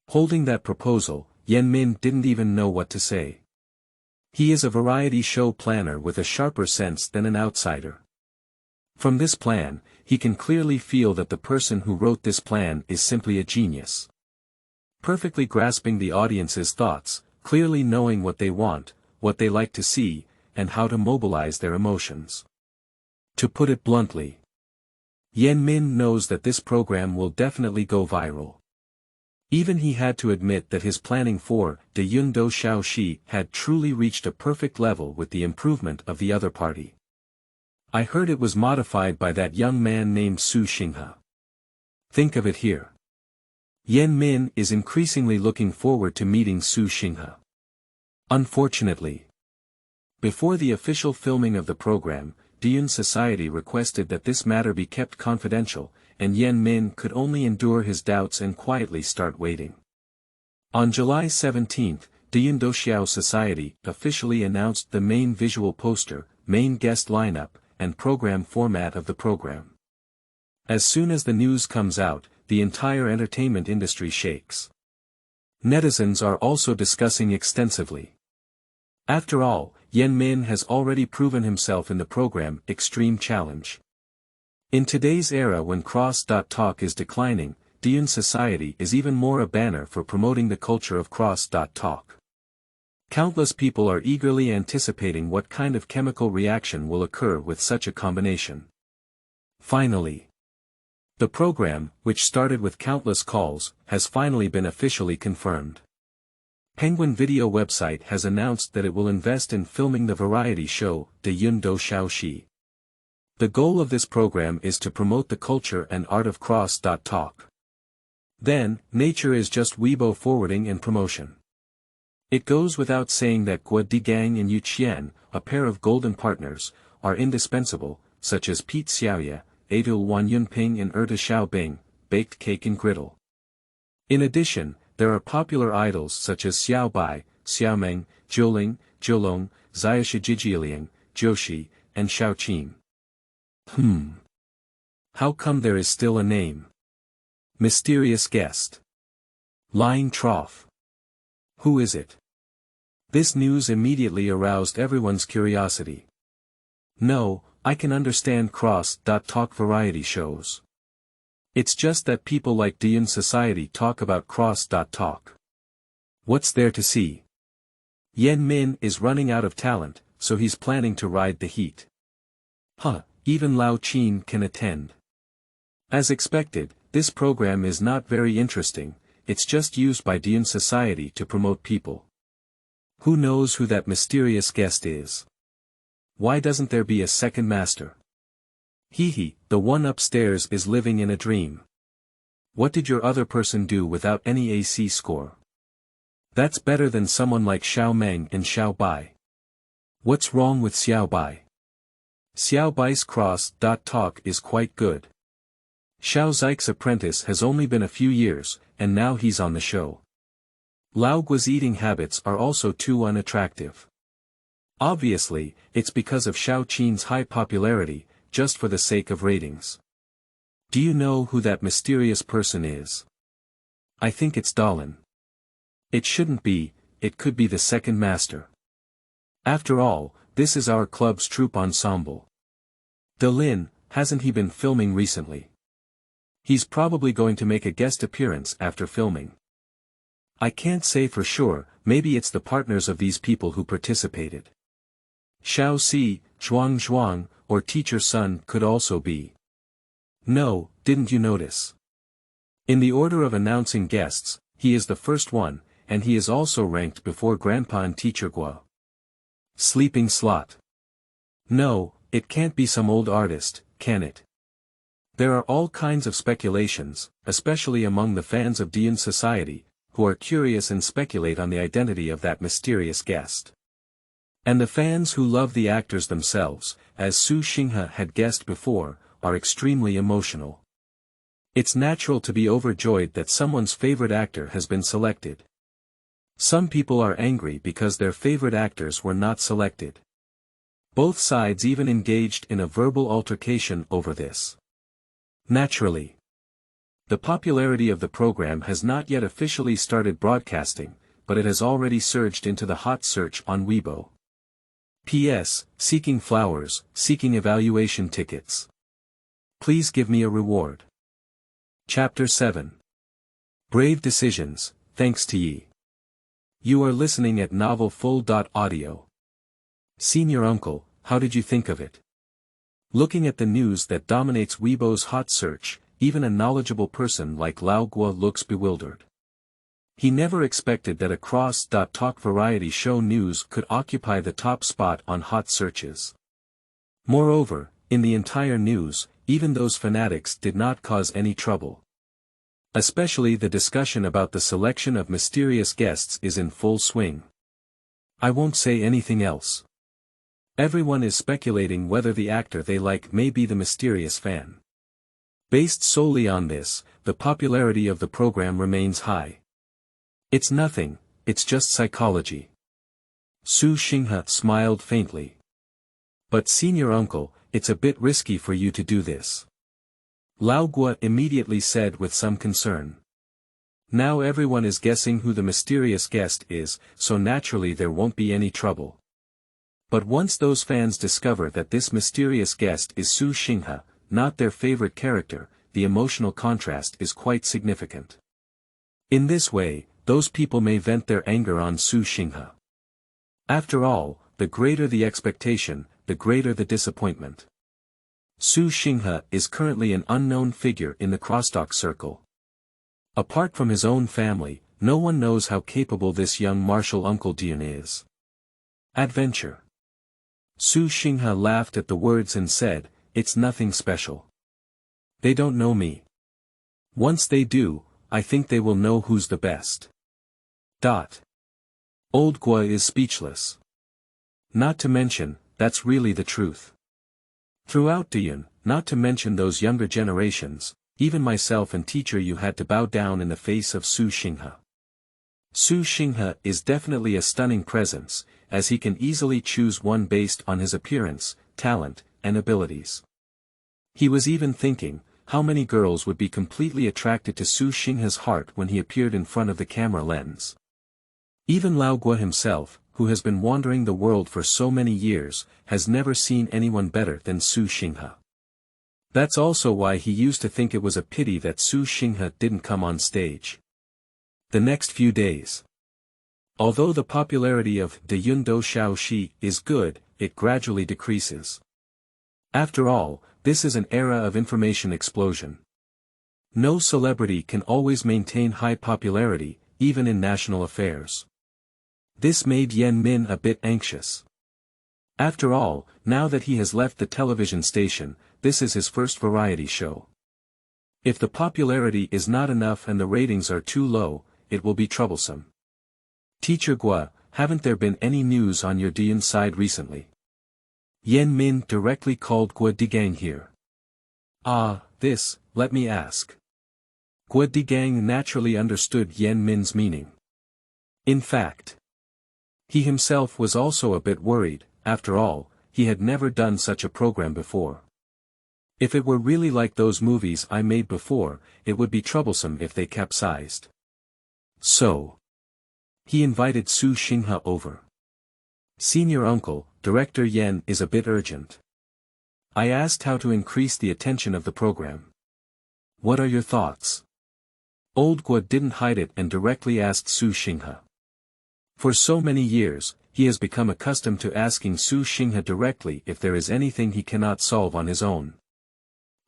Holding that proposal, Yan Min didn't even know what to say. He is a variety show planner with a sharper sense than an outsider. From this plan, he can clearly feel that the person who wrote this plan is simply a genius. Perfectly grasping the audience's thoughts, clearly knowing what they want, what they like to see, and how to mobilize their emotions. To put it bluntly, Yan Min knows that this program will definitely go viral. Even he had to admit that his planning for Deyun Xiaodou had truly reached a perfect level with the improvement of the other party. I heard it was modified by that young man named Su Xinghe. Think of it here. Yan Min is increasingly looking forward to meeting Su Xinghe. Unfortunately, before the official filming of the program, Deyun Society requested that this matter be kept confidential, and Yan Min could only endure his doubts and quietly start waiting. On July 17, Deyun Xiaodou Society officially announced the main visual poster, main guest lineup, and program format of the program. As soon as the news comes out, the entire entertainment industry shakes. Netizens are also discussing extensively. After all, Yan Min has already proven himself in the program Extreme Challenge. In today's era when cross.talk is declining, Deyun Society is even more a banner for promoting the culture of cross.talk. Countless people are eagerly anticipating what kind of chemical reaction will occur with such a combination. Finally, the program, which started with countless calls, has finally been officially confirmed. Penguin Video website has announced that it will invest in filming the variety show, Deyun Xiaodou. The goal of this program is to promote the culture and art of cross.talk. Then, nature is just Weibo forwarding and promotion. It goes without saying that Guo Digang and Yu Qian, a pair of golden partners, are indispensable, such as Pete Xiaoye, Adul Wan Yunping and Erta Xiaobing, baked cake and griddle. In addition, there are popular idols such as Xiao Bai, Xiaomeng, Jiuling, Jiulong, Xiaoshijiliang, Joshi, and Xiaoqin. How come there is still a name? Mysterious guest. Lying trough. Who is it? This news immediately aroused everyone's curiosity. No, I can understand cross.talk variety shows. It's just that people like Deyun Society talk about cross.talk. What's there to see? Yan Min is running out of talent, so he's planning to ride the heat. Even Lao Qin can attend. As expected, this program is not very interesting, it's just used by Deyun Society to promote people. Who knows who that mysterious guest is? Why doesn't there be a second master? The one upstairs is living in a dream. What did your other person do without any AC score? That's better than someone like Xiao Meng and Xiao Bai. What's wrong with Xiao Bai? Xiao Bai's cross.talk is quite good. Xiao Zike's apprentice has only been a few years, and now he's on the show. Lao Guo's eating habits are also too unattractive. Obviously, it's because of Xiao Qin's high popularity, just for the sake of ratings. Do you know who that mysterious person is? I think it's Dalin. It shouldn't be, it could be the second master. After all, this is our club's troupe ensemble. Dalin, hasn't he been filming recently? He's probably going to make a guest appearance after filming. I can't say for sure, maybe it's the partners of these people who participated. Xiao Si, Zhuang, or Teacher Sun could also be. No, didn't you notice? In the order of announcing guests, he is the first one, and he is also ranked before Grandpa and Teacher Gua. Sleeping slot. No, it can't be some old artist, can it? There are all kinds of speculations, especially among the fans of Deyun Society, who are curious and speculate on the identity of that mysterious guest. And the fans who love the actors themselves, as Su Xinghe had guessed before, are extremely emotional. It's natural to be overjoyed that someone's favorite actor has been selected. Some people are angry because their favorite actors were not selected. Both sides even engaged in a verbal altercation over this. Naturally, the popularity of the program has not yet officially started broadcasting, but it has already surged into the hot search on Weibo. P.S. Seeking flowers, seeking evaluation tickets. Please give me a reward. Chapter 7. Brave Decisions, thanks to Yi. You are listening at novelfull.audio. Senior Uncle, how did you think of it? Looking at the news that dominates Weibo's hot search, even a knowledgeable person like Lao Guo looks bewildered. He never expected that a cross-talk variety show news could occupy the top spot on hot searches. Moreover, in the entire news, even those fanatics did not cause any trouble. Especially the discussion about the selection of mysterious guests is in full swing. I won't say anything else. Everyone is speculating whether the actor they like may be the mysterious fan. Based solely on this, the popularity of the program remains high. It's nothing, it's just psychology. Su Xinghe smiled faintly. But Senior Uncle, it's a bit risky for you to do this. Lao Guo immediately said with some concern. Now everyone is guessing who the mysterious guest is, so naturally there won't be any trouble. But once those fans discover that this mysterious guest is Su Xinghe, not their favorite character, the emotional contrast is quite significant. In this way, those people may vent their anger on Su Xinghe. After all, the greater the expectation, the greater the disappointment. Su Xinghe is currently an unknown figure in the crosstalk circle. Apart from his own family, no one knows how capable this young martial uncle Deyun is. Adventure. Su Xinghe laughed at the words and said, "It's nothing special. They don't know me. Once they do, I think they will know who's the best." Old Guo is speechless. Not to mention, that's really the truth. Throughout Deyun, not to mention those younger generations, even myself and Teacher Yu had to bow down in the face of Su Xinghe. Su Xinghe is definitely a stunning presence, as he can easily choose one based on his appearance, talent, and abilities. He was even thinking, how many girls would be completely attracted to Su Xinghe's heart when he appeared in front of the camera lens. Even Lao Guo himself, who has been wandering the world for so many years, has never seen anyone better than Su Xinghe. That's also why he used to think it was a pity that Su Xinghe didn't come on stage. The next few days. Although the popularity of Deyun Xiaoshi is good, it gradually decreases. After all, this is an era of information explosion. No celebrity can always maintain high popularity, even in national affairs. This made Yan Min a bit anxious. After all, now that he has left the television station, this is his first variety show. If the popularity is not enough and the ratings are too low, it will be troublesome. Teacher Gua, haven't there been any news on your Deyun side recently? Yan Min directly called Gua Digang here. Let me ask. Gua Digang naturally understood Yan Min's meaning. In fact, he himself was also a bit worried. After all, he had never done such a program before. If it were really like those movies I made before, it would be troublesome if they capsized. So, he invited Su Xinghe over. Senior Uncle, Director Yan is a bit urgent. I asked how to increase the attention of the program. What are your thoughts? Old Guo didn't hide it and directly asked Su Xinghe. For so many years, he has become accustomed to asking Su Xinghe directly if there is anything he cannot solve on his own.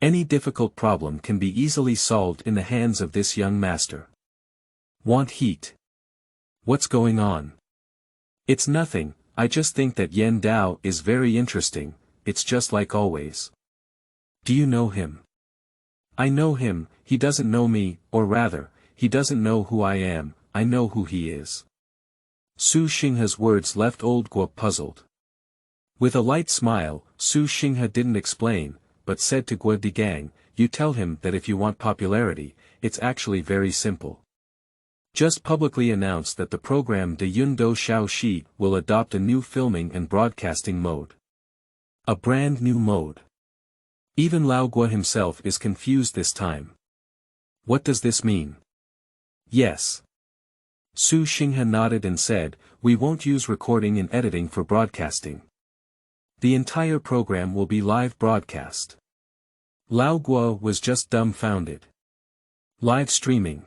Any difficult problem can be easily solved in the hands of this young master. Want heat? What's going on? It's nothing, I just think that Yan Dao is very interesting, it's just like always. Do you know him? I know him, he doesn't know me, or rather, he doesn't know who I am, I know who he is. Su Xinghe's words left Old Guo puzzled. With a light smile, Su Xinghe didn't explain, but said to Guo Digang, you tell him that if you want popularity, it's actually very simple. Just publicly announce that the program Deyun Xiaodou will adopt a new filming and broadcasting mode. A brand new mode. Even Lao Guo himself is confused this time. What does this mean? Yes. Su Xinghe nodded and said, we won't use recording and editing for broadcasting. The entire program will be live broadcast. Lao Guo was just dumbfounded. Live streaming.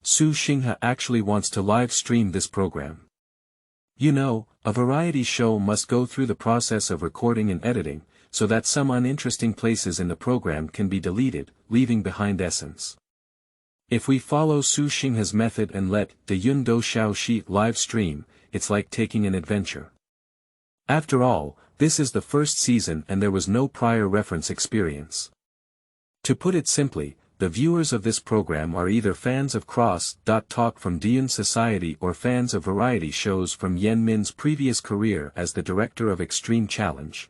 Su Xinghe actually wants to live stream this program. You know, a variety show must go through the process of recording and editing, so that some uninteresting places in the program can be deleted, leaving behind essence. If we follow Su Xinghe's method and let Deyun Xiaodou live stream, it's like taking an adventure. After all, this is the first season and there was no prior reference experience. To put it simply, the viewers of this program are either fans of Cross.Talk from Deyun Society or fans of variety shows from Yan Min's previous career as the director of Extreme Challenge.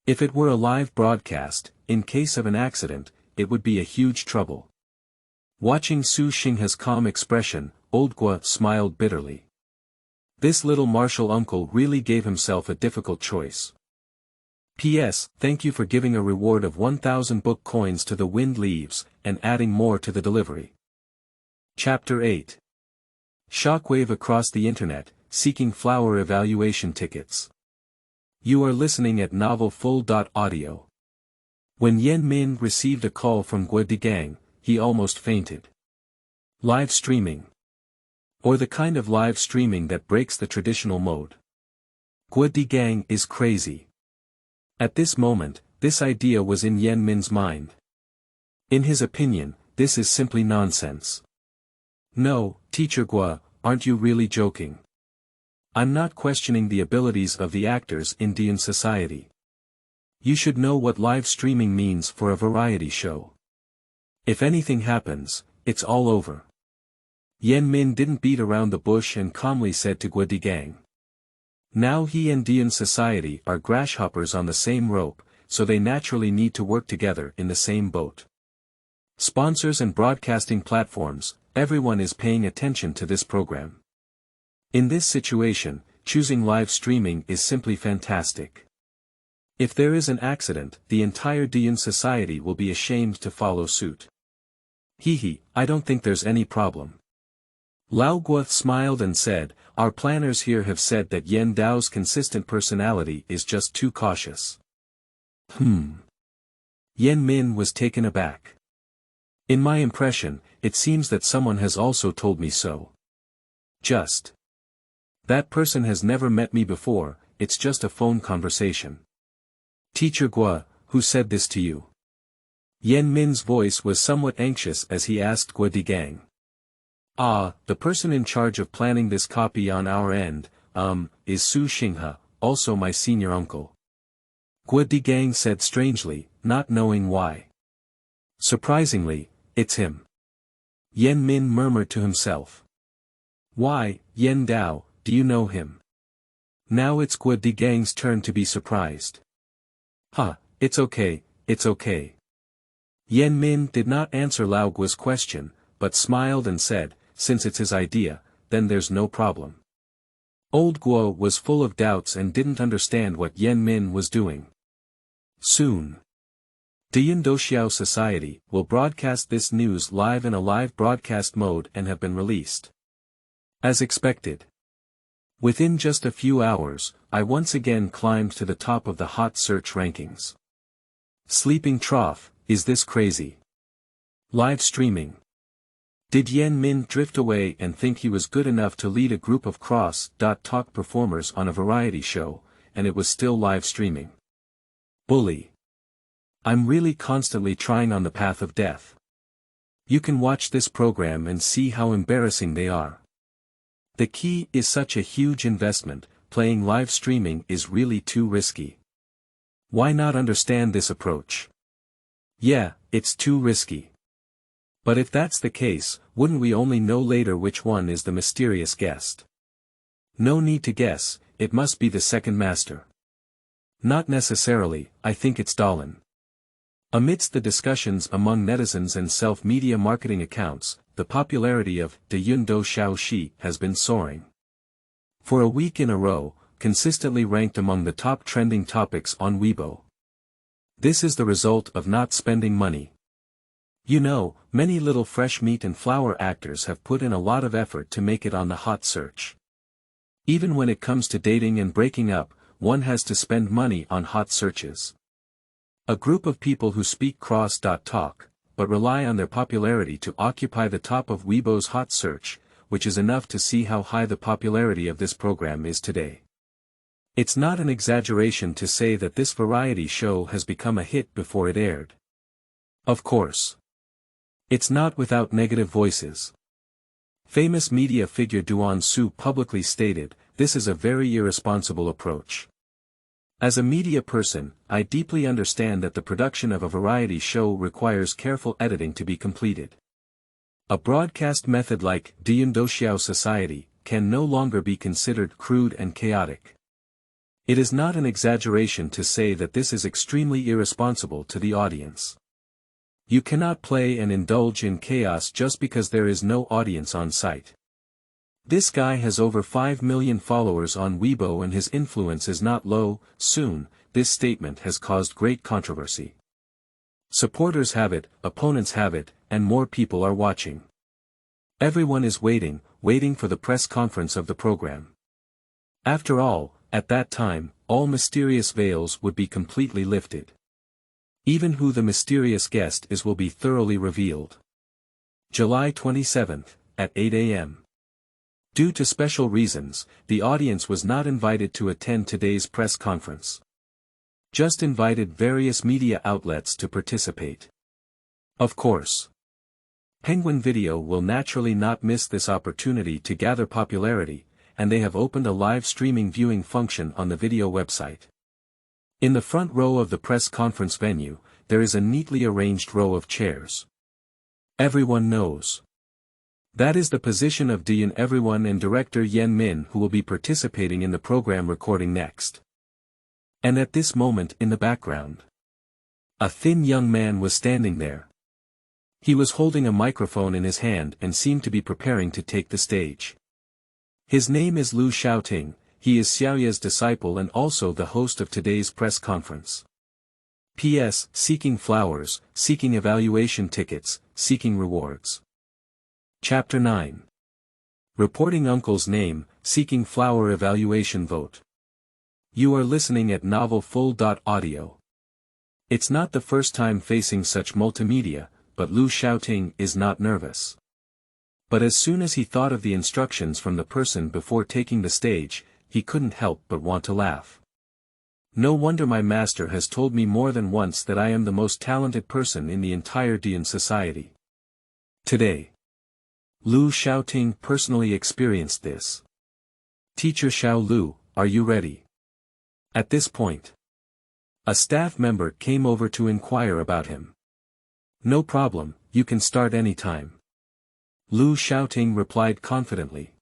If it were a live broadcast, in case of an accident, it would be a huge trouble. Watching Su Xinghe's calm expression, Old Guo smiled bitterly. This little martial uncle really gave himself a difficult choice. P.S. Thank you for giving a reward of 1,000 book coins to the Wind Leaves, and adding more to the delivery. Chapter 8. Shockwave across the internet, seeking flower evaluation tickets. You are listening at novelfull.audio. When Yan Min received a call from Guo Digang, he almost fainted. Live streaming. Or the kind of live streaming that breaks the traditional mode. Guo Digang is crazy. At this moment, this idea was in Yan Min's mind. In his opinion, this is simply nonsense. No, Teacher Guo, aren't you really joking? I'm not questioning the abilities of the actors in Deyun Society. You should know what live streaming means for a variety show. If anything happens, it's all over. Yan Min didn't beat around the bush and calmly said to Guo Digang. Now he and Deyun Society are grasshoppers on the same rope, so they naturally need to work together in the same boat. Sponsors and broadcasting platforms, everyone is paying attention to this program. In this situation, choosing live streaming is simply fantastic. If there is an accident, the entire Deyun Society will be ashamed to follow suit. I don't think there's any problem. Lao Guo smiled and said, our planners here have said that Yan Dao's consistent personality is just too cautious. Yan Min was taken aback. In my impression, it seems that someone has also told me so. That person has never met me before, it's just a phone conversation. Teacher Guo, who said this to you? Yan Min's voice was somewhat anxious as he asked Guo Digang. The person in charge of planning this copy on our end, is Su Xinghe, also my senior uncle. Guo Digang said strangely, not knowing why. Surprisingly, it's him. Yan Min murmured to himself. Why, Yan Dao, do you know him? Now it's Guo Digang's turn to be surprised. It's okay, it's okay. Yan Min did not answer Lao Guo's question, but smiled and said, since it's his idea, then there's no problem. Old Guo was full of doubts and didn't understand what Yan Min was doing. Soon. Deyun Xiaodou Society will broadcast this news live in a live broadcast mode and have been released. As expected. Within just a few hours, I once again climbed to the top of the hot search rankings. Sleeping trough, is this crazy? Live streaming. Did Yan Min drift away and think he was good enough to lead a group of cross-talk performers on a variety show, and it was still live streaming? Bully. I'm really constantly trying on the path of death. You can watch this program and see how embarrassing they are. The key is such a huge investment, playing live streaming is really too risky. Why not understand this approach? Yeah, it's too risky. But if that's the case, wouldn't we only know later which one is the mysterious guest? No need to guess, it must be the second master. Not necessarily, I think it's Dalin. Amidst the discussions among netizens and self-media marketing accounts, the popularity of Deyun Xiaodou has been soaring. For a week in a row, consistently ranked among the top trending topics on Weibo. This is the result of not spending money. You know, many little fresh meat and flour actors have put in a lot of effort to make it on the hot search. Even when it comes to dating and breaking up, one has to spend money on hot searches. A group of people who speak cross-talk, but rely on their popularity to occupy the top of Weibo's hot search, which is enough to see how high the popularity of this program is today. It's not an exaggeration to say that this variety show has become a hit before it aired. Of course. It's not without negative voices. Famous media figure Duan Su publicly stated, "This is a very irresponsible approach. As a media person, I deeply understand that the production of a variety show requires careful editing to be completed. A broadcast method like Deyun Xiaodou Society can no longer be considered crude and chaotic. It is not an exaggeration to say that this is extremely irresponsible to the audience. You cannot play and indulge in chaos just because there is no audience on site. This guy has over 5 million followers on Weibo and his influence is not low." Soon, this statement has caused great controversy. Supporters have it, opponents have it, and more people are watching. Everyone is waiting for the press conference of the program. After all, at that time, all mysterious veils would be completely lifted. Even who the mysterious guest is will be thoroughly revealed. July 27, at 8 a.m. Due to special reasons, the audience was not invited to attend today's press conference. Just invited various media outlets to participate. Of course. Penguin Video will naturally not miss this opportunity to gather popularity, and they have opened a live streaming viewing function on the video website. In the front row of the press conference venue, there is a neatly arranged row of chairs. Everyone knows. That is the position of Deyun Everyone and director Yan Min, who will be participating in the program recording next. And at this moment in the background, a thin young man was standing there. He was holding a microphone in his hand and seemed to be preparing to take the stage. His name is Liu Xiaoting, he is Xiaoye's disciple and also the host of today's press conference. P.S. Seeking flowers, seeking evaluation tickets, seeking rewards. Chapter 9. Reporting uncle's name, seeking flower evaluation vote. You are listening at Novel Full. Audio. It's not the first time facing such multimedia, but Liu Xiaoting is not nervous. But as soon as he thought of the instructions from the person before taking the stage, he couldn't help but want to laugh. No wonder my master has told me more than once that I am the most talented person in the entire Deyun Society. Today, Liu Xiaoting personally experienced this. Teacher Xiao Lu, are you ready? At this point, a staff member came over to inquire about him. No problem, you can start anytime. Liu Xiaoting replied confidently.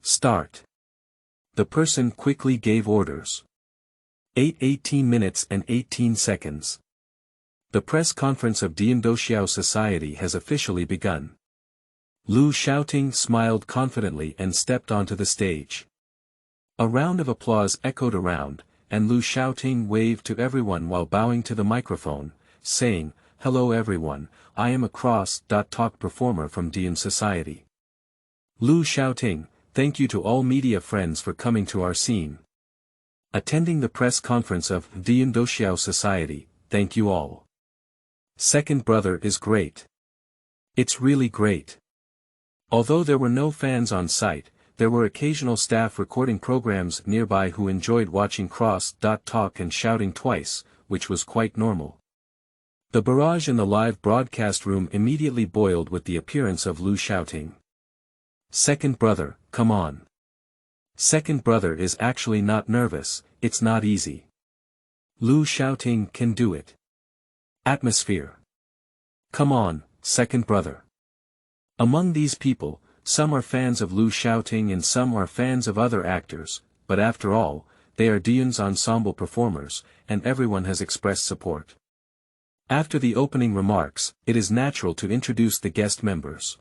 Start. The person quickly gave orders. 18 minutes and 18 seconds. The press conference of Deyun Xiaodou Society has officially begun. Liu Xiaoting smiled confidently and stepped onto the stage. A round of applause echoed around, and Liu Xiaoting waved to everyone while bowing to the microphone, saying, "Hello everyone, I am a cross-talk performer from Deyun Society." Liu Xiaoting, thank you to all media friends for coming to our scene. Attending the press conference of Deyun Xiaodou Society, thank you all. Second brother is great. It's really great. Although there were no fans on site, there were occasional staff recording programs nearby who enjoyed watching cross-talk and shouting twice, which was quite normal. The barrage in the live broadcast room immediately boiled with the appearance of Lu shouting. Second brother, come on. Second brother is actually not nervous, it's not easy. Lu shouting can do it. Atmosphere. Come on, second brother. Among these people, some are fans of Lu shouting and some are fans of other actors, but after all, they are Deyun's ensemble performers, and everyone has expressed support. After the opening remarks, it is natural to introduce the guest members.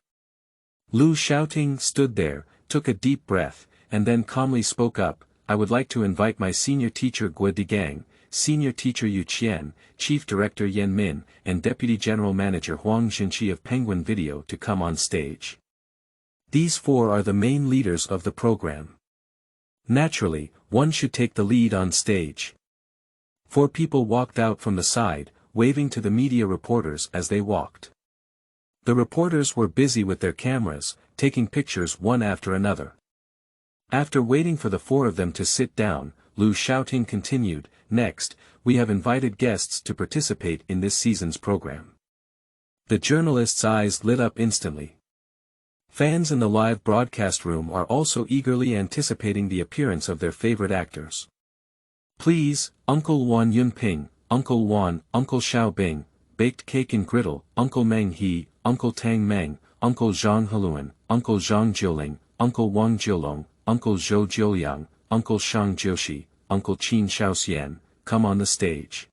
Lu shouting stood there, took a deep breath, and then calmly spoke up, I would like to invite my senior teacher Guo Digang, senior teacher Yu Qian, chief director Yan Min, and deputy general manager Huang Xinqi of Penguin Video to come on stage. These four are the main leaders of the program. Naturally, one should take the lead on stage. Four people walked out from the side, waving to the media reporters as they walked. The reporters were busy with their cameras, taking pictures one after another. After waiting for the four of them to sit down, Lu shouting continued, next, we have invited guests to participate in this season's program. The journalists' eyes lit up instantly. Fans in the live broadcast room are also eagerly anticipating the appearance of their favorite actors. Please, Uncle Wan Yunping, Uncle Wan, Uncle Xiao Bing, Baked Cake and Griddle, Uncle Meng He, Uncle Tang Meng, Uncle Zhang Heluan, Uncle Zhang Jiuling, Uncle Wang Jiulong, Uncle Zhou Jiuliang, Uncle Shang Jiuxi, Uncle Qin Shaoxian, come on the stage.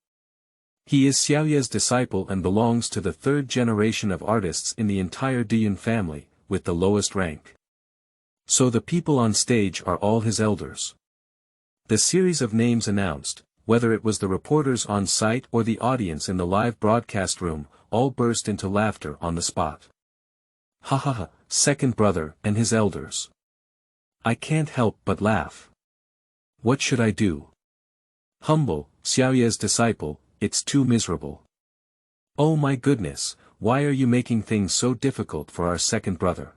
He is Xiaoye's disciple and belongs to the third generation of artists in the entire Deyun family, with the lowest rank. So the people on stage are all his elders. The series of names announced, whether it was the reporters on site or the audience in the live broadcast room, all burst into laughter on the spot. Ha ha ha, second brother and his elders. I can't help but laugh. What should I do? Humble, Xiaoye's disciple, it's too miserable. Oh my goodness, why are you making things so difficult for our second brother?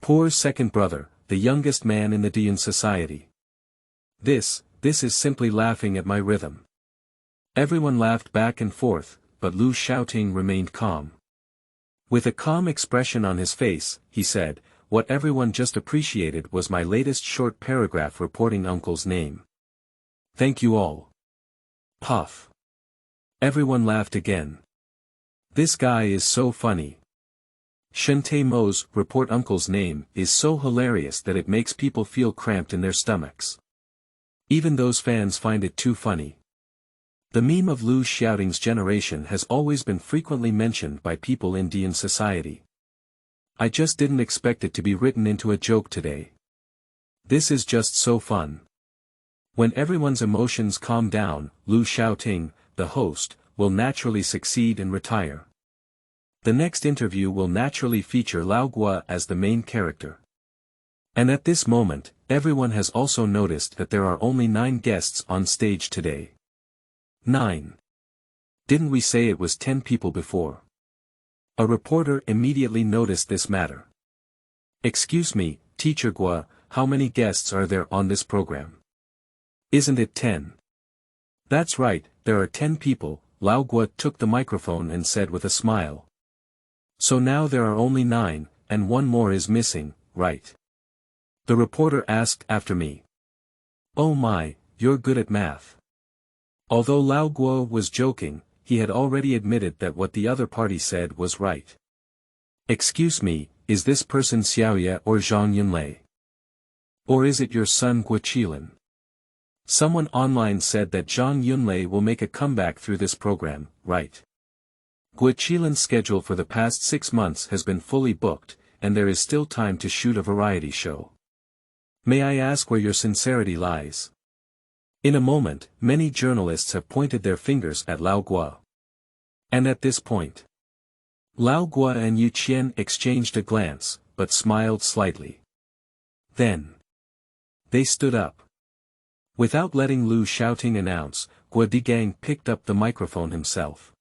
Poor second brother, the youngest man in the Deyun Society. This is simply laughing at my rhythm. Everyone laughed back and forth, but Lu shouting remained calm. With a calm expression on his face, he said, what everyone just appreciated was my latest short paragraph reporting Uncle's name. Thank you all. Puff. Everyone laughed again. This guy is so funny. Shente Mo's report Uncle's name is so hilarious that it makes people feel cramped in their stomachs. Even those fans find it too funny. The meme of Lu shouting's generation has always been frequently mentioned by people in Deyun Society. I just didn't expect it to be written into a joke today. This is just so fun. When everyone's emotions calm down, Lu shouting, the host, will naturally succeed and retire. The next interview will naturally feature Lao Guo as the main character. And at this moment, everyone has also noticed that there are only 9 guests on stage today. 9. Didn't we say it was 10 people before? A reporter immediately noticed this matter. Excuse me, Teacher Guo, how many guests are there on this program? Isn't it 10? That's right, there are 10 people, Lao Guo took the microphone and said with a smile. So now there are only 9, and one more is missing, right? The reporter asked after me. Oh my, you're good at math. Although Lao Guo was joking, he had already admitted that what the other party said was right. Excuse me, is this person Xiaoye or Zhang Yunlei? Or is it your son Guo Qilin? Someone online said that Zhang Yunlei will make a comeback through this program, right? Guo Qilin's schedule for the past 6 months has been fully booked, and there is still time to shoot a variety show. May I ask where your sincerity lies? In a moment, many journalists have pointed their fingers at Lao Guo. And at this point, Lao Guo and Yu Qian exchanged a glance, but smiled slightly. Then they stood up. Without letting Lu shouting announce, Guo Digang picked up the microphone himself.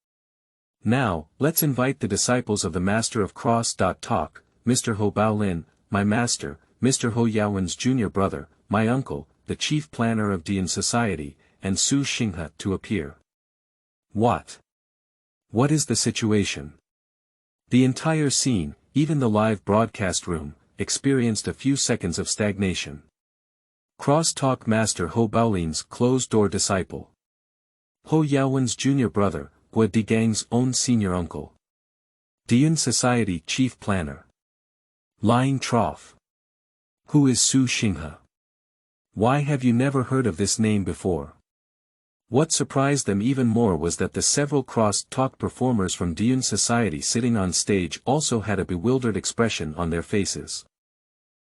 Now, let's invite the disciples of the Master of Cross.Talk, Mr. Ho Baolin, my master, Mr. Ho Yaowen's junior brother, my uncle, the chief planner of Deyun Society, and Su Xinghe to appear. What? What is the situation? The entire scene, even the live broadcast room, experienced a few seconds of stagnation. Cross-talk Master Ho Baolin's closed-door disciple. Ho Yaowen's junior brother, Guo Digang's own senior uncle. Deyun Society chief planner. Lying trough. Who is Su Xinghe? Why have you never heard of this name before? What surprised them even more was that the several cross-talk performers from Deyun Society sitting on stage also had a bewildered expression on their faces.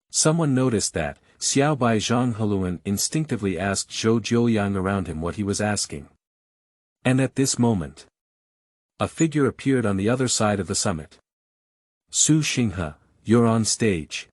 Someone noticed that, Xiaobai Zhangheluan instinctively asked Zhou Jiuyang around him what he was asking. And at this moment, a figure appeared on the other side of the summit. Su Xinghe, you're on stage.